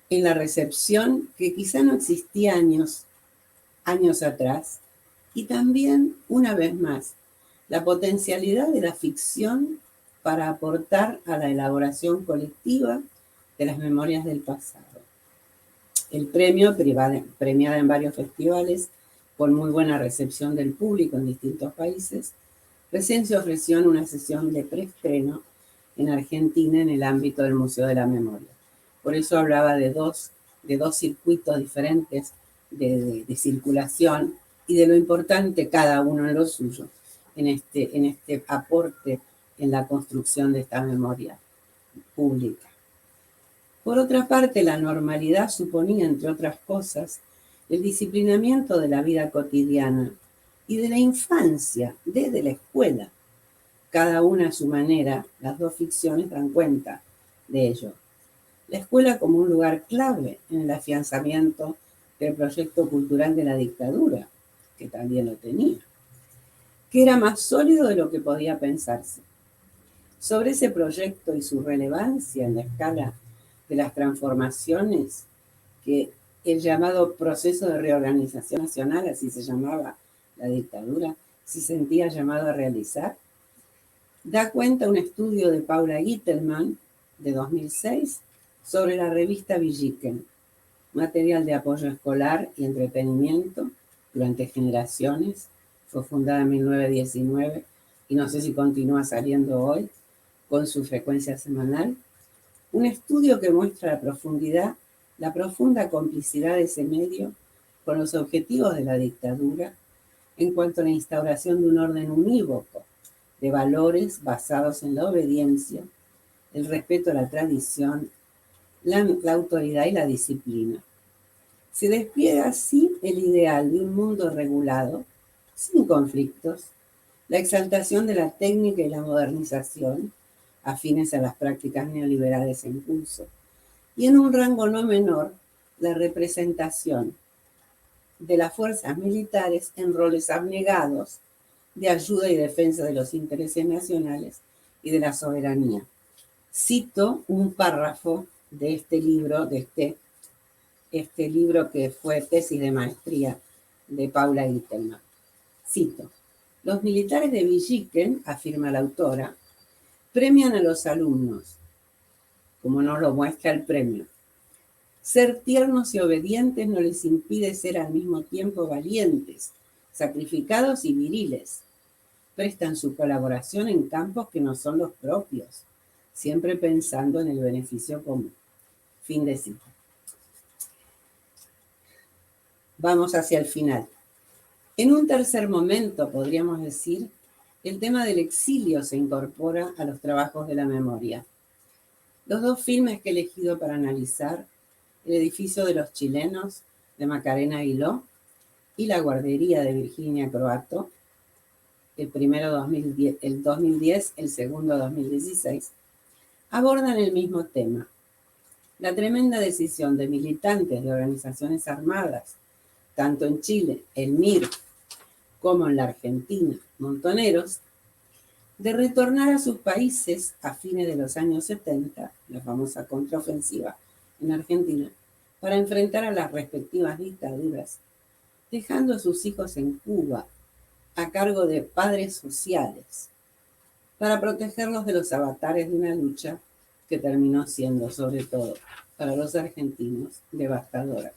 en la recepción que quizá no existía años atrás, y también, una vez más, la potencialidad de la ficción para aportar a la elaboración colectiva de las memorias del pasado. El premio, premiada en varios festivales, con muy buena recepción del público en distintos países, recién se ofreció en una sesión de preestreno en Argentina en el ámbito del Museo de la Memoria. Por eso hablaba de dos circuitos diferentes de circulación y de lo importante cada uno en lo suyo en este aporte en la construcción de esta memoria pública. Por otra parte, la normalidad suponía, entre otras cosas, el disciplinamiento de la vida cotidiana y de la infancia desde la escuela. Cada una a su manera, las dos ficciones dan cuenta de ello. La escuela como un lugar clave en el afianzamiento del proyecto cultural de la dictadura, que también lo tenía, que era más sólido de lo que podía pensarse. Sobre ese proyecto y su relevancia en la escala de las transformaciones que el llamado proceso de reorganización nacional, así se llamaba la dictadura, se sentía llamado a realizar, da cuenta un estudio de Paula Gittelman de 2006 sobre la revista Villiquen, material de apoyo escolar y entretenimiento durante generaciones. Fue fundada en 1919 y no sé si continúa saliendo hoy con su frecuencia semanal. Un estudio que muestra la profunda complicidad de ese medio con los objetivos de la dictadura en cuanto a la instauración de un orden unívoco de valores basados en la obediencia, el respeto a la tradición, la autoridad y la disciplina. Se despliega así el ideal de un mundo regulado, sin conflictos, la exaltación de la técnica y la modernización, afines a las prácticas neoliberales en curso, y en un rango no menor, la representación de las fuerzas militares en roles abnegados de ayuda y defensa de los intereses nacionales y de la soberanía. Cito un párrafo de este libro, este libro que fue tesis de maestría de Paula Gittelman. Cito: los militares de Villiquen, afirma la autora, premian a los alumnos, como nos lo muestra el premio. Ser tiernos y obedientes no les impide ser al mismo tiempo valientes, sacrificados y viriles. Prestan su colaboración en campos que no son los propios, siempre pensando en el beneficio común. Fin de cita. Vamos hacia el final. En un tercer momento, podríamos decir, el tema del exilio se incorpora a los trabajos de la memoria. Los dos filmes que he elegido para analizar, El edificio de los chilenos, de Macarena Aguiló, y La guardería, de Virginia Croatto, el primero 2010, el segundo 2016, abordan el mismo tema: la tremenda decisión de militantes de organizaciones armadas, tanto en Chile, el MIR, como en la Argentina, Montoneros, de retornar a sus países a fines de los años 70, la famosa contraofensiva en Argentina, para enfrentar a las respectivas dictaduras, dejando a sus hijos en Cuba a cargo de padres sociales, para protegerlos de los avatares de una lucha que terminó siendo, sobre todo para los argentinos, devastadora.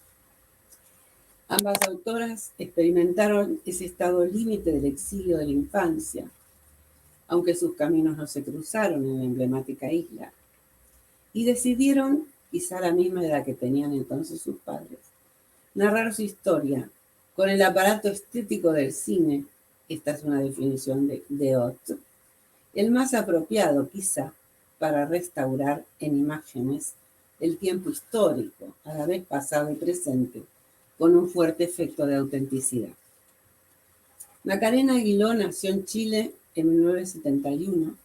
Ambas autoras experimentaron ese estado límite del exilio de la infancia, aunque sus caminos no se cruzaron en la emblemática isla, y decidieron, quizá a la misma edad que tenían entonces sus padres, narrar su historia con el aparato estético del cine esta es una definición de Ott, el más apropiado quizá para restaurar en imágenes el tiempo histórico, a la vez pasado y presente, con un fuerte efecto de autenticidad. Macarena Aguiló nació en Chile en 1971.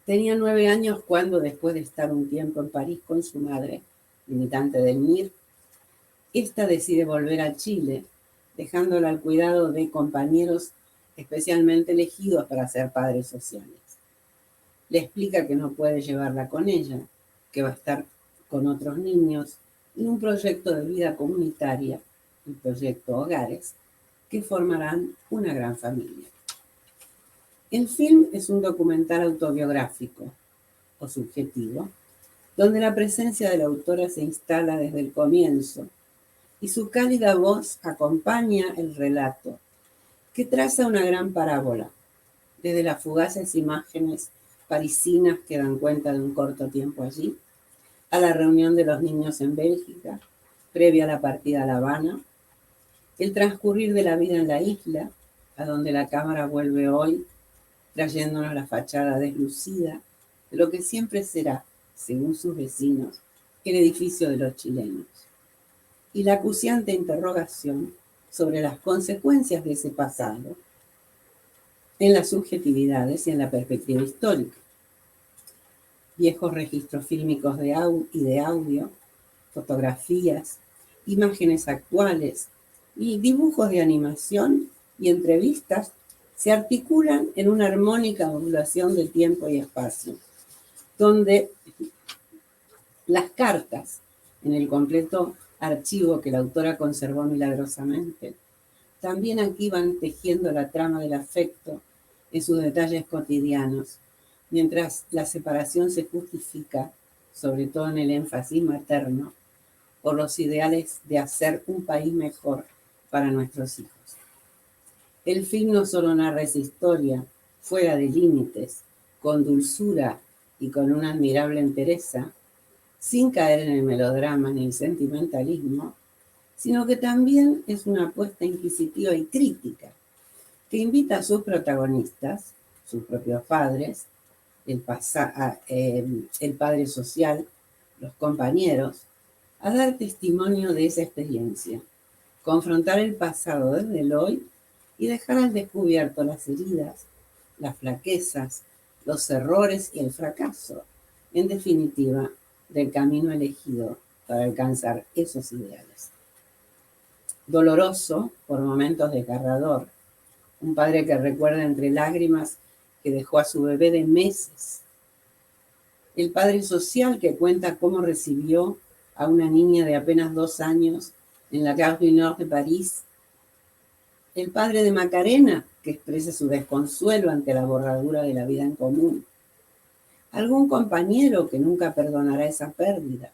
Tenía 9 años cuando, después de estar un tiempo en París con su madre, militante del MIR, esta decide volver a Chile, dejándola al cuidado de compañeros especialmente elegidos para ser padres sociales. Le explica que no puede llevarla con ella, que va a estar con otros niños en un proyecto de vida comunitaria, el proyecto Hogares, que formarán una gran familia. El film es un documental autobiográfico o subjetivo, donde la presencia de la autora se instala desde el comienzo y su cálida voz acompaña el relato, que traza una gran parábola, desde las fugaces imágenes parisinas que dan cuenta de un corto tiempo allí, a la reunión de los niños en Bélgica, previa a la partida a La Habana, el transcurrir de la vida en la isla, a donde la cámara vuelve hoy, trayéndonos la fachada deslucida de lo que siempre será, según sus vecinos, el edificio de los chilenos, y la acuciante interrogación sobre las consecuencias de ese pasado en las subjetividades y en la perspectiva histórica. Viejos registros fílmicos de audio, fotografías, imágenes actuales y dibujos de animación y entrevistas se articulan en una armónica modulación de tiempo y espacio, donde las cartas en el completo archivo que la autora conservó milagrosamente, también aquí van tejiendo la trama del afecto en sus detalles cotidianos, mientras la separación se justifica, sobre todo en el énfasis materno, por los ideales de hacer un país mejor para nuestros hijos. El film no solo narra esa historia fuera de límites, con dulzura y con una admirable entereza, sin caer en el melodrama ni el sentimentalismo, sino que también es una apuesta inquisitiva y crítica, que invita a sus protagonistas, sus propios padres, el padre social, los compañeros, a dar testimonio de esa experiencia, confrontar el pasado desde el hoy y dejar al descubierto las heridas, las flaquezas, los errores y el fracaso, en definitiva, del camino elegido para alcanzar esos ideales. Doloroso, por momentos desgarrador, un padre que recuerda entre lágrimas que dejó a su bebé de meses. El padre social que cuenta cómo recibió a una niña de apenas 2 años en la Gare du Nord de París. El padre de Macarena, que expresa su desconsuelo ante la borradura de la vida en común. Algún compañero que nunca perdonará esa pérdida.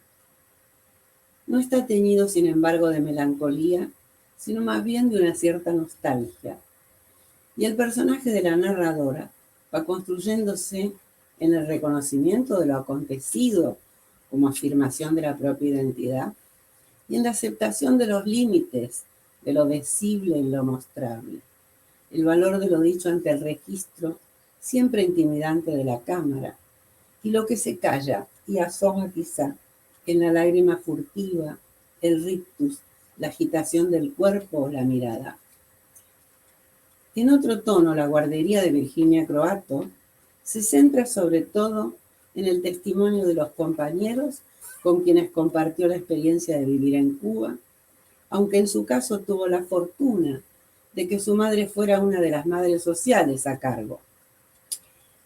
No está teñido, sin embargo, de melancolía, sino más bien de una cierta nostalgia. Y el personaje de la narradora va construyéndose en el reconocimiento de lo acontecido como afirmación de la propia identidad y en la aceptación de los límites, de lo visible y lo mostrable. El valor de lo dicho ante el registro, siempre intimidante de la cámara, y lo que se calla y asoma quizá en la lágrima furtiva, el rictus, la agitación del cuerpo o la mirada. En otro tono, La guardería de Virginia Croatto se centra sobre todo en el testimonio de los compañeros con quienes compartió la experiencia de vivir en Cuba, aunque en su caso tuvo la fortuna de que su madre fuera una de las madres sociales a cargo.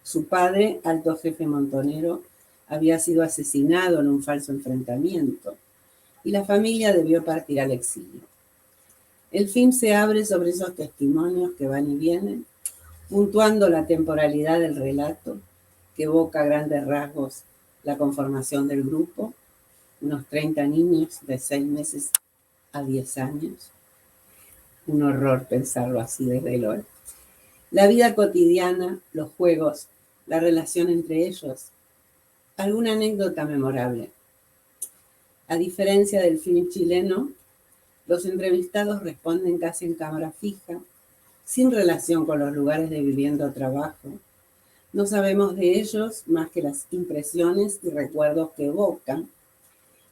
Su padre, alto jefe montonero, había sido asesinado en un falso enfrentamiento y la familia debió partir al exilio. El film se abre sobre esos testimonios que van y vienen, puntuando la temporalidad del relato, que evoca a grandes rasgos la conformación del grupo, unos 30 niños de 6 meses a 10 años. Un horror pensarlo así desde el hoy. La vida cotidiana, los juegos, la relación entre ellos. Alguna anécdota memorable. A diferencia del film chileno, los entrevistados responden casi en cámara fija, sin relación con los lugares de vivienda o trabajo. No sabemos de ellos más que las impresiones y recuerdos que evocan,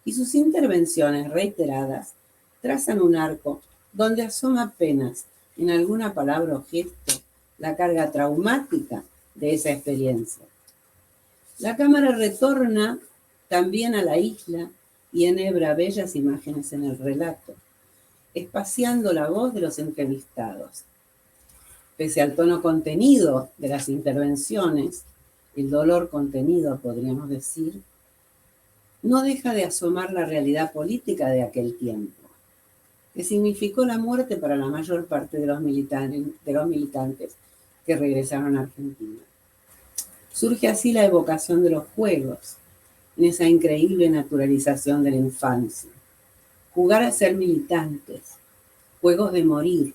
y sus intervenciones reiteradas trazan un arco donde asoma apenas en alguna palabra o gesto la carga traumática de esa experiencia. La cámara retorna también a la isla y enhebra bellas imágenes en el relato, espaciando la voz de los entrevistados. Pese al tono contenido de las intervenciones, el dolor contenido, podríamos decir, no deja de asomar la realidad política de aquel tiempo, que significó la muerte para la mayor parte de los militantes que regresaron a Argentina. Surge así la evocación de los juegos, en esa increíble naturalización de la infancia. Jugar a ser militantes, juegos de morir,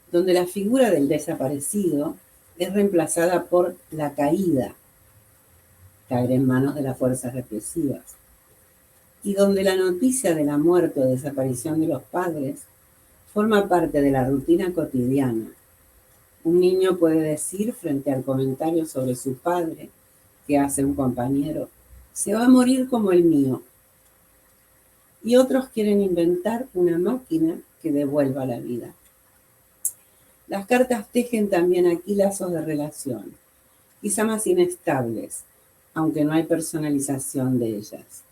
donde la figura del desaparecido es reemplazada por la caída, caer en manos de las fuerzas represivas, y donde la noticia de la muerte o desaparición de los padres forma parte de la rutina cotidiana. Un niño puede decir frente al comentario sobre su padre que hace un compañero, se va a morir como el mío. Y otros quieren inventar una máquina que devuelva la vida. Las cartas tejen también aquí lazos de relación, quizá más inestables, aunque no hay personalización de ellas.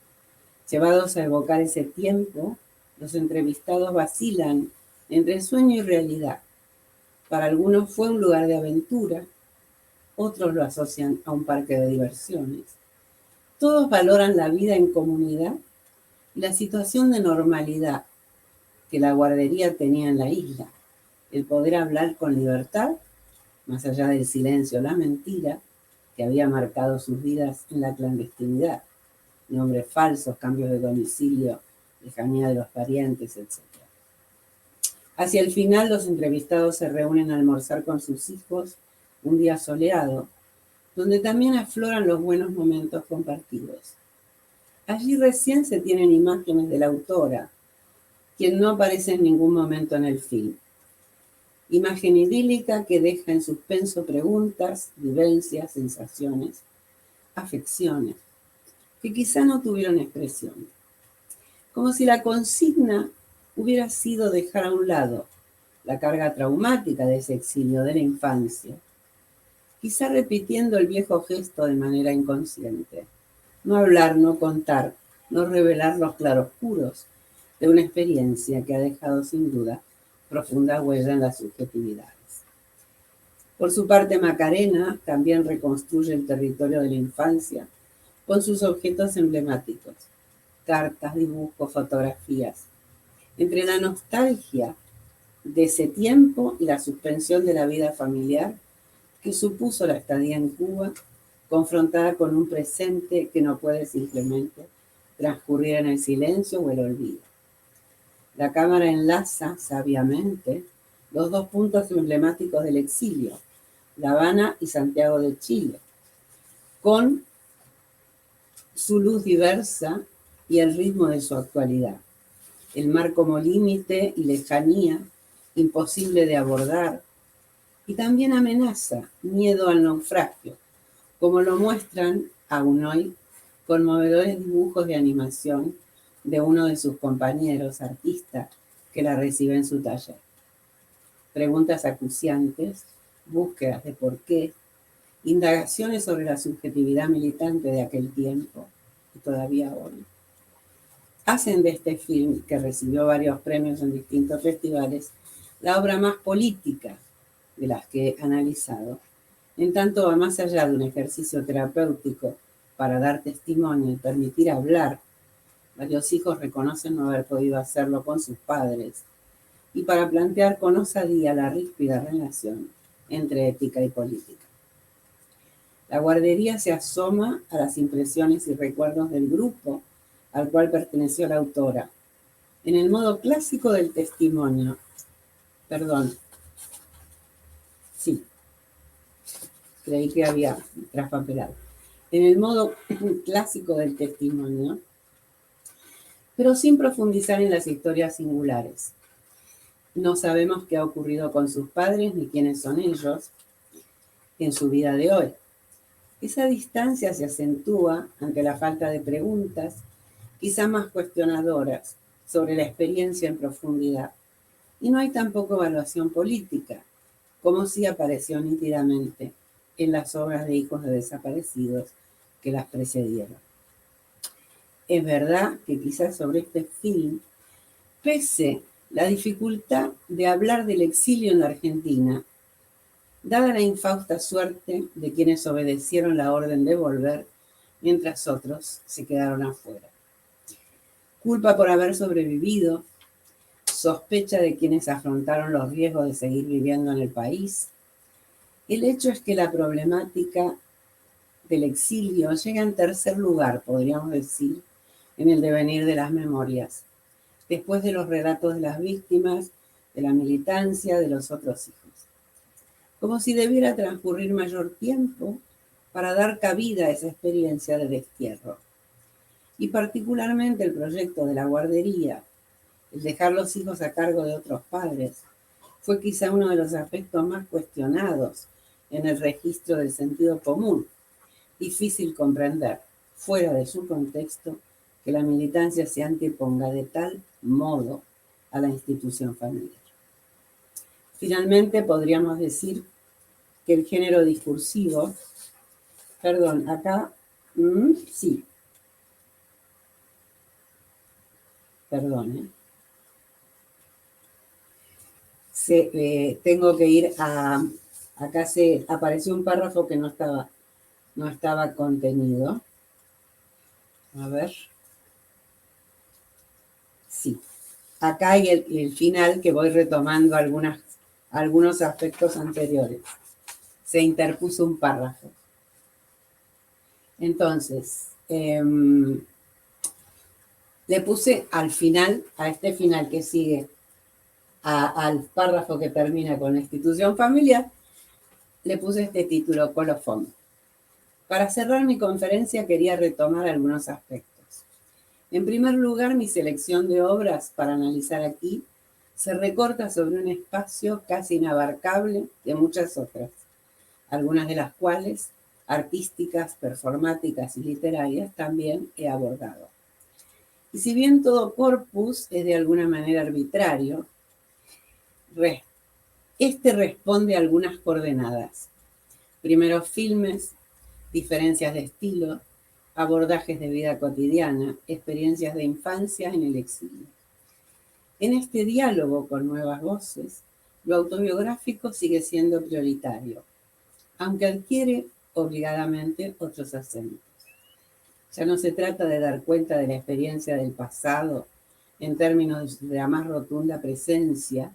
Llevados a evocar ese tiempo, los entrevistados vacilan entre sueño y realidad. Para algunos fue un lugar de aventura, otros lo asocian a un parque de diversiones. Todos valoran la vida en comunidad y la situación de normalidad que la guardería tenía en la isla, el poder hablar con libertad, más allá del silencio o la mentira que había marcado sus vidas en la clandestinidad, nombres falsos, cambios de domicilio, lejanía de los parientes, etc. Hacia el final, los entrevistados se reúnen a almorzar con sus hijos un día soleado, donde también afloran los buenos momentos compartidos. Allí recién se tienen imágenes de la autora, quien no aparece en ningún momento en el film. Imagen idílica que deja en suspenso preguntas, vivencias, sensaciones, afecciones, que quizá no tuvieron expresión. Como si la consigna hubiera sido dejar a un lado la carga traumática de ese exilio de la infancia, quizá repitiendo el viejo gesto de manera inconsciente. No hablar, no contar, no revelar los claroscuros de una experiencia que ha dejado sin duda profunda huella en las subjetividades. Por su parte, Macarena también reconstruye el territorio de la infancia con sus objetos emblemáticos, cartas, dibujos, fotografías. Entre la nostalgia de ese tiempo y la suspensión de la vida familiar que supuso la estadía en Cuba, confrontada con un presente que no puede simplemente transcurrir en el silencio o el olvido. La cámara enlaza sabiamente los dos puntos emblemáticos del exilio, La Habana y Santiago de Chile, con su luz diversa y el ritmo de su actualidad. El mar como límite y lejanía, imposible de abordar, y también amenaza, miedo al naufragio, como lo muestran aún hoy conmovedores dibujos de animación de uno de sus compañeros artistas que la recibe en su taller. Preguntas acuciantes, búsquedas de por qué, indagaciones sobre la subjetividad militante de aquel tiempo y todavía hoy, hacen de este film, que recibió varios premios en distintos festivales, la obra más política de las que he analizado, en tanto va más allá de un ejercicio terapéutico para dar testimonio y permitir hablar. Varios hijos reconocen no haber podido hacerlo con sus padres, y para plantear con osadía la ríspida relación entre ética y política. La guardería se asoma a las impresiones y recuerdos del grupo al cual perteneció la autora, en el modo clásico del testimonio. Sí, creí que había traspapelado. En el modo clásico del testimonio, pero sin profundizar en las historias singulares. No sabemos qué ha ocurrido con sus padres ni quiénes son ellos en su vida de hoy. Esa distancia se acentúa ante la falta de preguntas, quizá más cuestionadoras, sobre la experiencia en profundidad. Y no hay tampoco evaluación política, como sí apareció nítidamente en las obras de hijos de desaparecidos que las precedieron. Es verdad que quizás sobre este film pese la dificultad de hablar del exilio en la Argentina, dada la infausta suerte de quienes obedecieron la orden de volver, mientras otros se quedaron afuera. Culpa por haber sobrevivido, sospecha de quienes afrontaron los riesgos de seguir viviendo en el país. El hecho es que la problemática del exilio llega en tercer lugar, podríamos decir, en el devenir de las memorias, después de los relatos de las víctimas, de la militancia, de los otros hijos. Como si debiera transcurrir mayor tiempo para dar cabida a esa experiencia de destierro. Y particularmente el proyecto de la guardería, el dejar los hijos a cargo de otros padres, fue quizá uno de los aspectos más cuestionados en el registro del sentido común. Difícil comprender, fuera de su contexto, que la militancia se anteponga de tal modo a la institución familiar. Finalmente, podríamos decir que el género discursivo, perdón, acá, sí, perdón, tengo que ir a, acá se apareció un párrafo que no estaba contenido. A ver. Sí. Acá hay el final que voy retomando algunos aspectos anteriores. Se interpuso un párrafo. Entonces, le puse al final, a este final que sigue, al párrafo que termina con la institución familiar, le puse este título, colofón. Para cerrar mi conferencia quería retomar algunos aspectos. En primer lugar, mi selección de obras para analizar aquí se recorta sobre un espacio casi inabarcable de muchas otras, algunas de las cuales, artísticas, performáticas y literarias, también he abordado. Y si bien todo corpus es de alguna manera arbitrario, este responde a algunas coordenadas. Primeros filmes, diferencias de estilo, abordajes de vida cotidiana, experiencias de infancia en el exilio. En este diálogo con nuevas voces, lo autobiográfico sigue siendo prioritario, aunque adquiere obligadamente otros acentos. Ya no se trata de dar cuenta de la experiencia del pasado en términos de la más rotunda presencia,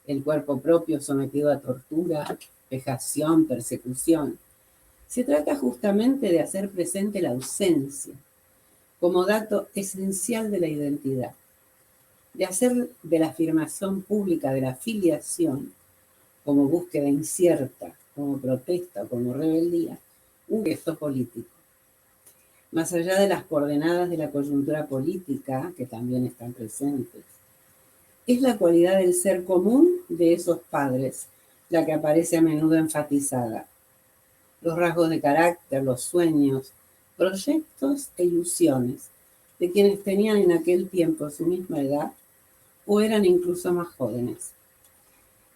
el cuerpo propio sometido a tortura, vejación, persecución. Se trata justamente de hacer presente la ausencia como dato esencial de la identidad, de hacer de la afirmación pública de la filiación como búsqueda incierta, como protesta o como rebeldía, un gesto político. Más allá de las coordenadas de la coyuntura política, que también están presentes, es la cualidad del ser común de esos padres la que aparece a menudo enfatizada. Los rasgos de carácter, los sueños, proyectos e ilusiones de quienes tenían en aquel tiempo su misma edad o eran incluso más jóvenes.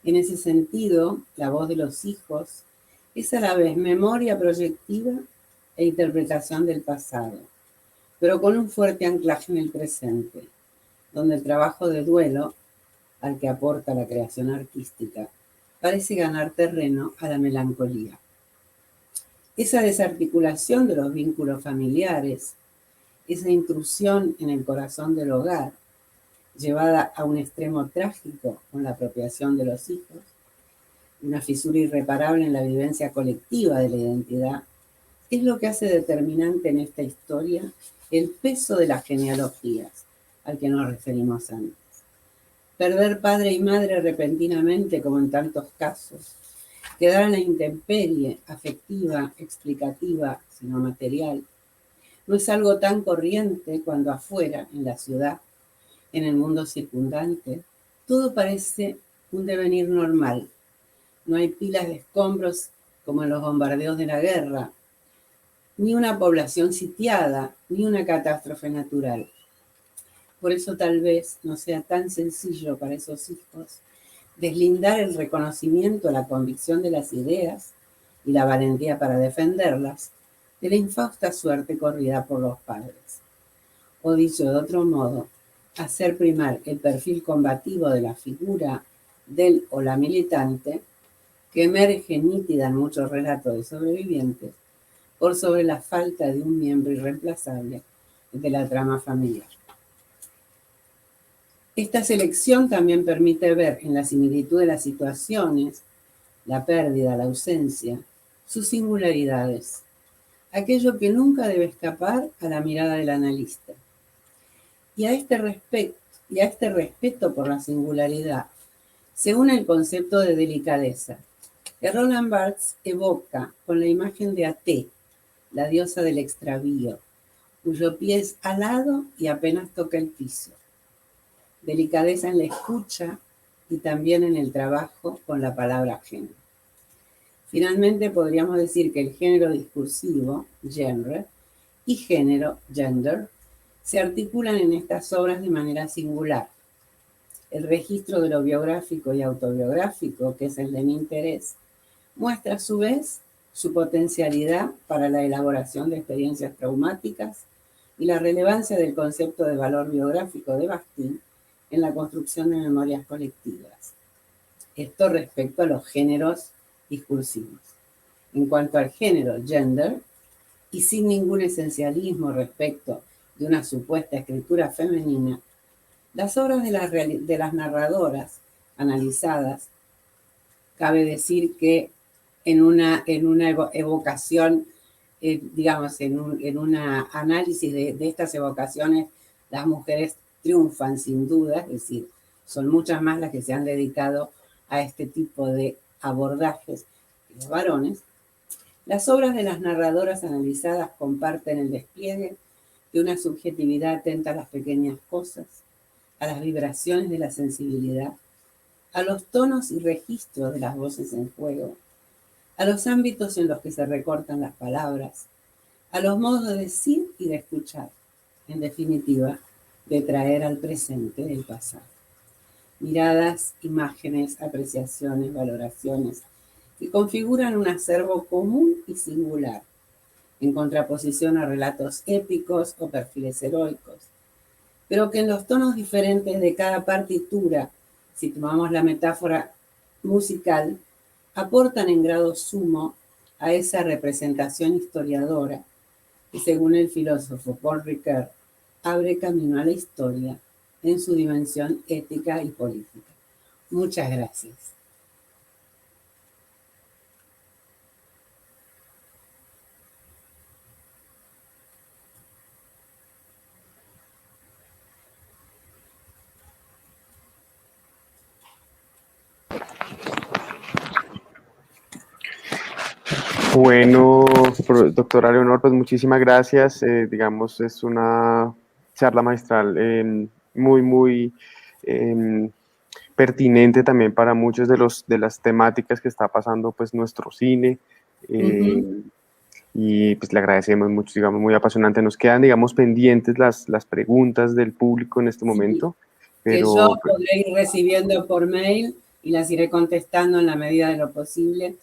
En ese sentido, la voz de los hijos es a la vez memoria proyectiva e interpretación del pasado, pero con un fuerte anclaje en el presente, donde el trabajo de duelo, al que aporta la creación artística, parece ganar terreno a la melancolía. Esa desarticulación de los vínculos familiares, esa intrusión en el corazón del hogar, llevada a un extremo trágico con la apropiación de los hijos, una fisura irreparable en la vivencia colectiva de la identidad, es lo que hace determinante en esta historia el peso de las genealogías al que nos referimos antes. Perder padre y madre repentinamente, como en tantos casos, quedar en la intemperie afectiva, explicativa, sino material, no es algo tan corriente cuando afuera, en la ciudad, en el mundo circundante, todo parece un devenir normal. No hay pilas de escombros como en los bombardeos de la guerra, ni una población sitiada, ni una catástrofe natural. Por eso tal vez no sea tan sencillo para esos hijos deslindar el reconocimiento, la convicción de las ideas y la valentía para defenderlas de la infausta suerte corrida por los padres. O dicho de otro modo, hacer primar el perfil combativo de la figura del o la militante, que emerge nítida en muchos relatos de sobrevivientes, por sobre la falta de un miembro irreemplazable de la trama familiar. Esta selección también permite ver en la similitud de las situaciones, la pérdida, la ausencia, sus singularidades, aquello que nunca debe escapar a la mirada del analista. Y a este respeto por la singularidad se une el concepto de delicadeza, que Roland Barthes evoca con la imagen de Até, la diosa del extravío, cuyo pie es alado y apenas toca el piso. Delicadeza en la escucha y también en el trabajo con la palabra género. Finalmente, podríamos decir que el género discursivo, genre, y género, gender, se articulan en estas obras de manera singular. El registro de lo biográfico y autobiográfico, que es el de mi interés, muestra a su vez su potencialidad para la elaboración de experiencias traumáticas y la relevancia del concepto de valor biográfico de Bakhtin en la construcción de memorias colectivas. Esto respecto a los géneros discursivos. En cuanto al género gender, y sin ningún esencialismo respecto de una supuesta escritura femenina, las obras de las narradoras analizadas, cabe decir que en una evocación, digamos, en un análisis de estas evocaciones, las mujeres triunfan sin duda, es decir, son muchas más las que se han dedicado a este tipo de abordajes que los varones. Las obras de las narradoras analizadas comparten el despliegue de una subjetividad atenta a las pequeñas cosas, a las vibraciones de la sensibilidad, a los tonos y registros de las voces en juego, a los ámbitos en los que se recortan las palabras, a los modos de decir y de escuchar, en definitiva, de traer al presente el pasado. Miradas, imágenes, apreciaciones, valoraciones, que configuran un acervo común y singular, en contraposición a relatos épicos o perfiles heroicos, pero que en los tonos diferentes de cada partitura, si tomamos la metáfora musical, aportan en grado sumo a esa representación historiadora que, según el filósofo Paul Ricoeur, abre camino a la historia en su dimensión ética y política. Muchas gracias. Bueno, doctora Leonor, pues muchísimas gracias. Digamos, es una charla magistral muy pertinente también para muchos de las temáticas que está pasando pues nuestro cine. Y pues le agradecemos mucho, digamos, muy apasionante. Nos quedan, digamos, pendientes las preguntas del público en este momento. Pero que yo podré ir recibiendo por mail y las iré contestando en la medida de lo posible.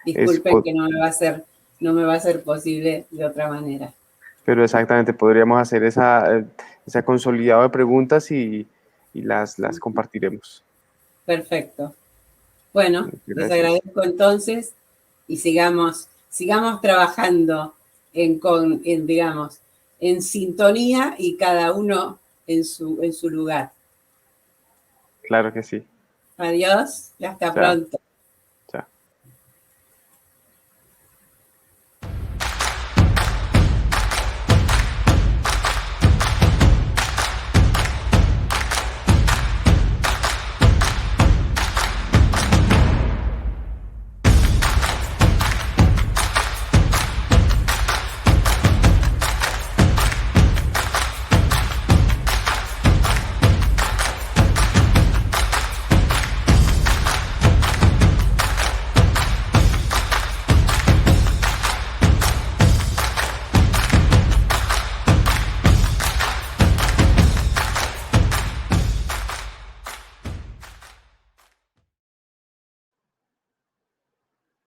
Disculpen que no me va a ser posible de otra manera. Pero exactamente, podríamos hacer esa consolidado de preguntas y las compartiremos. Perfecto. Bueno, les agradezco entonces y sigamos trabajando digamos, en sintonía y cada uno en su lugar. Claro que sí. Adiós y hasta pronto.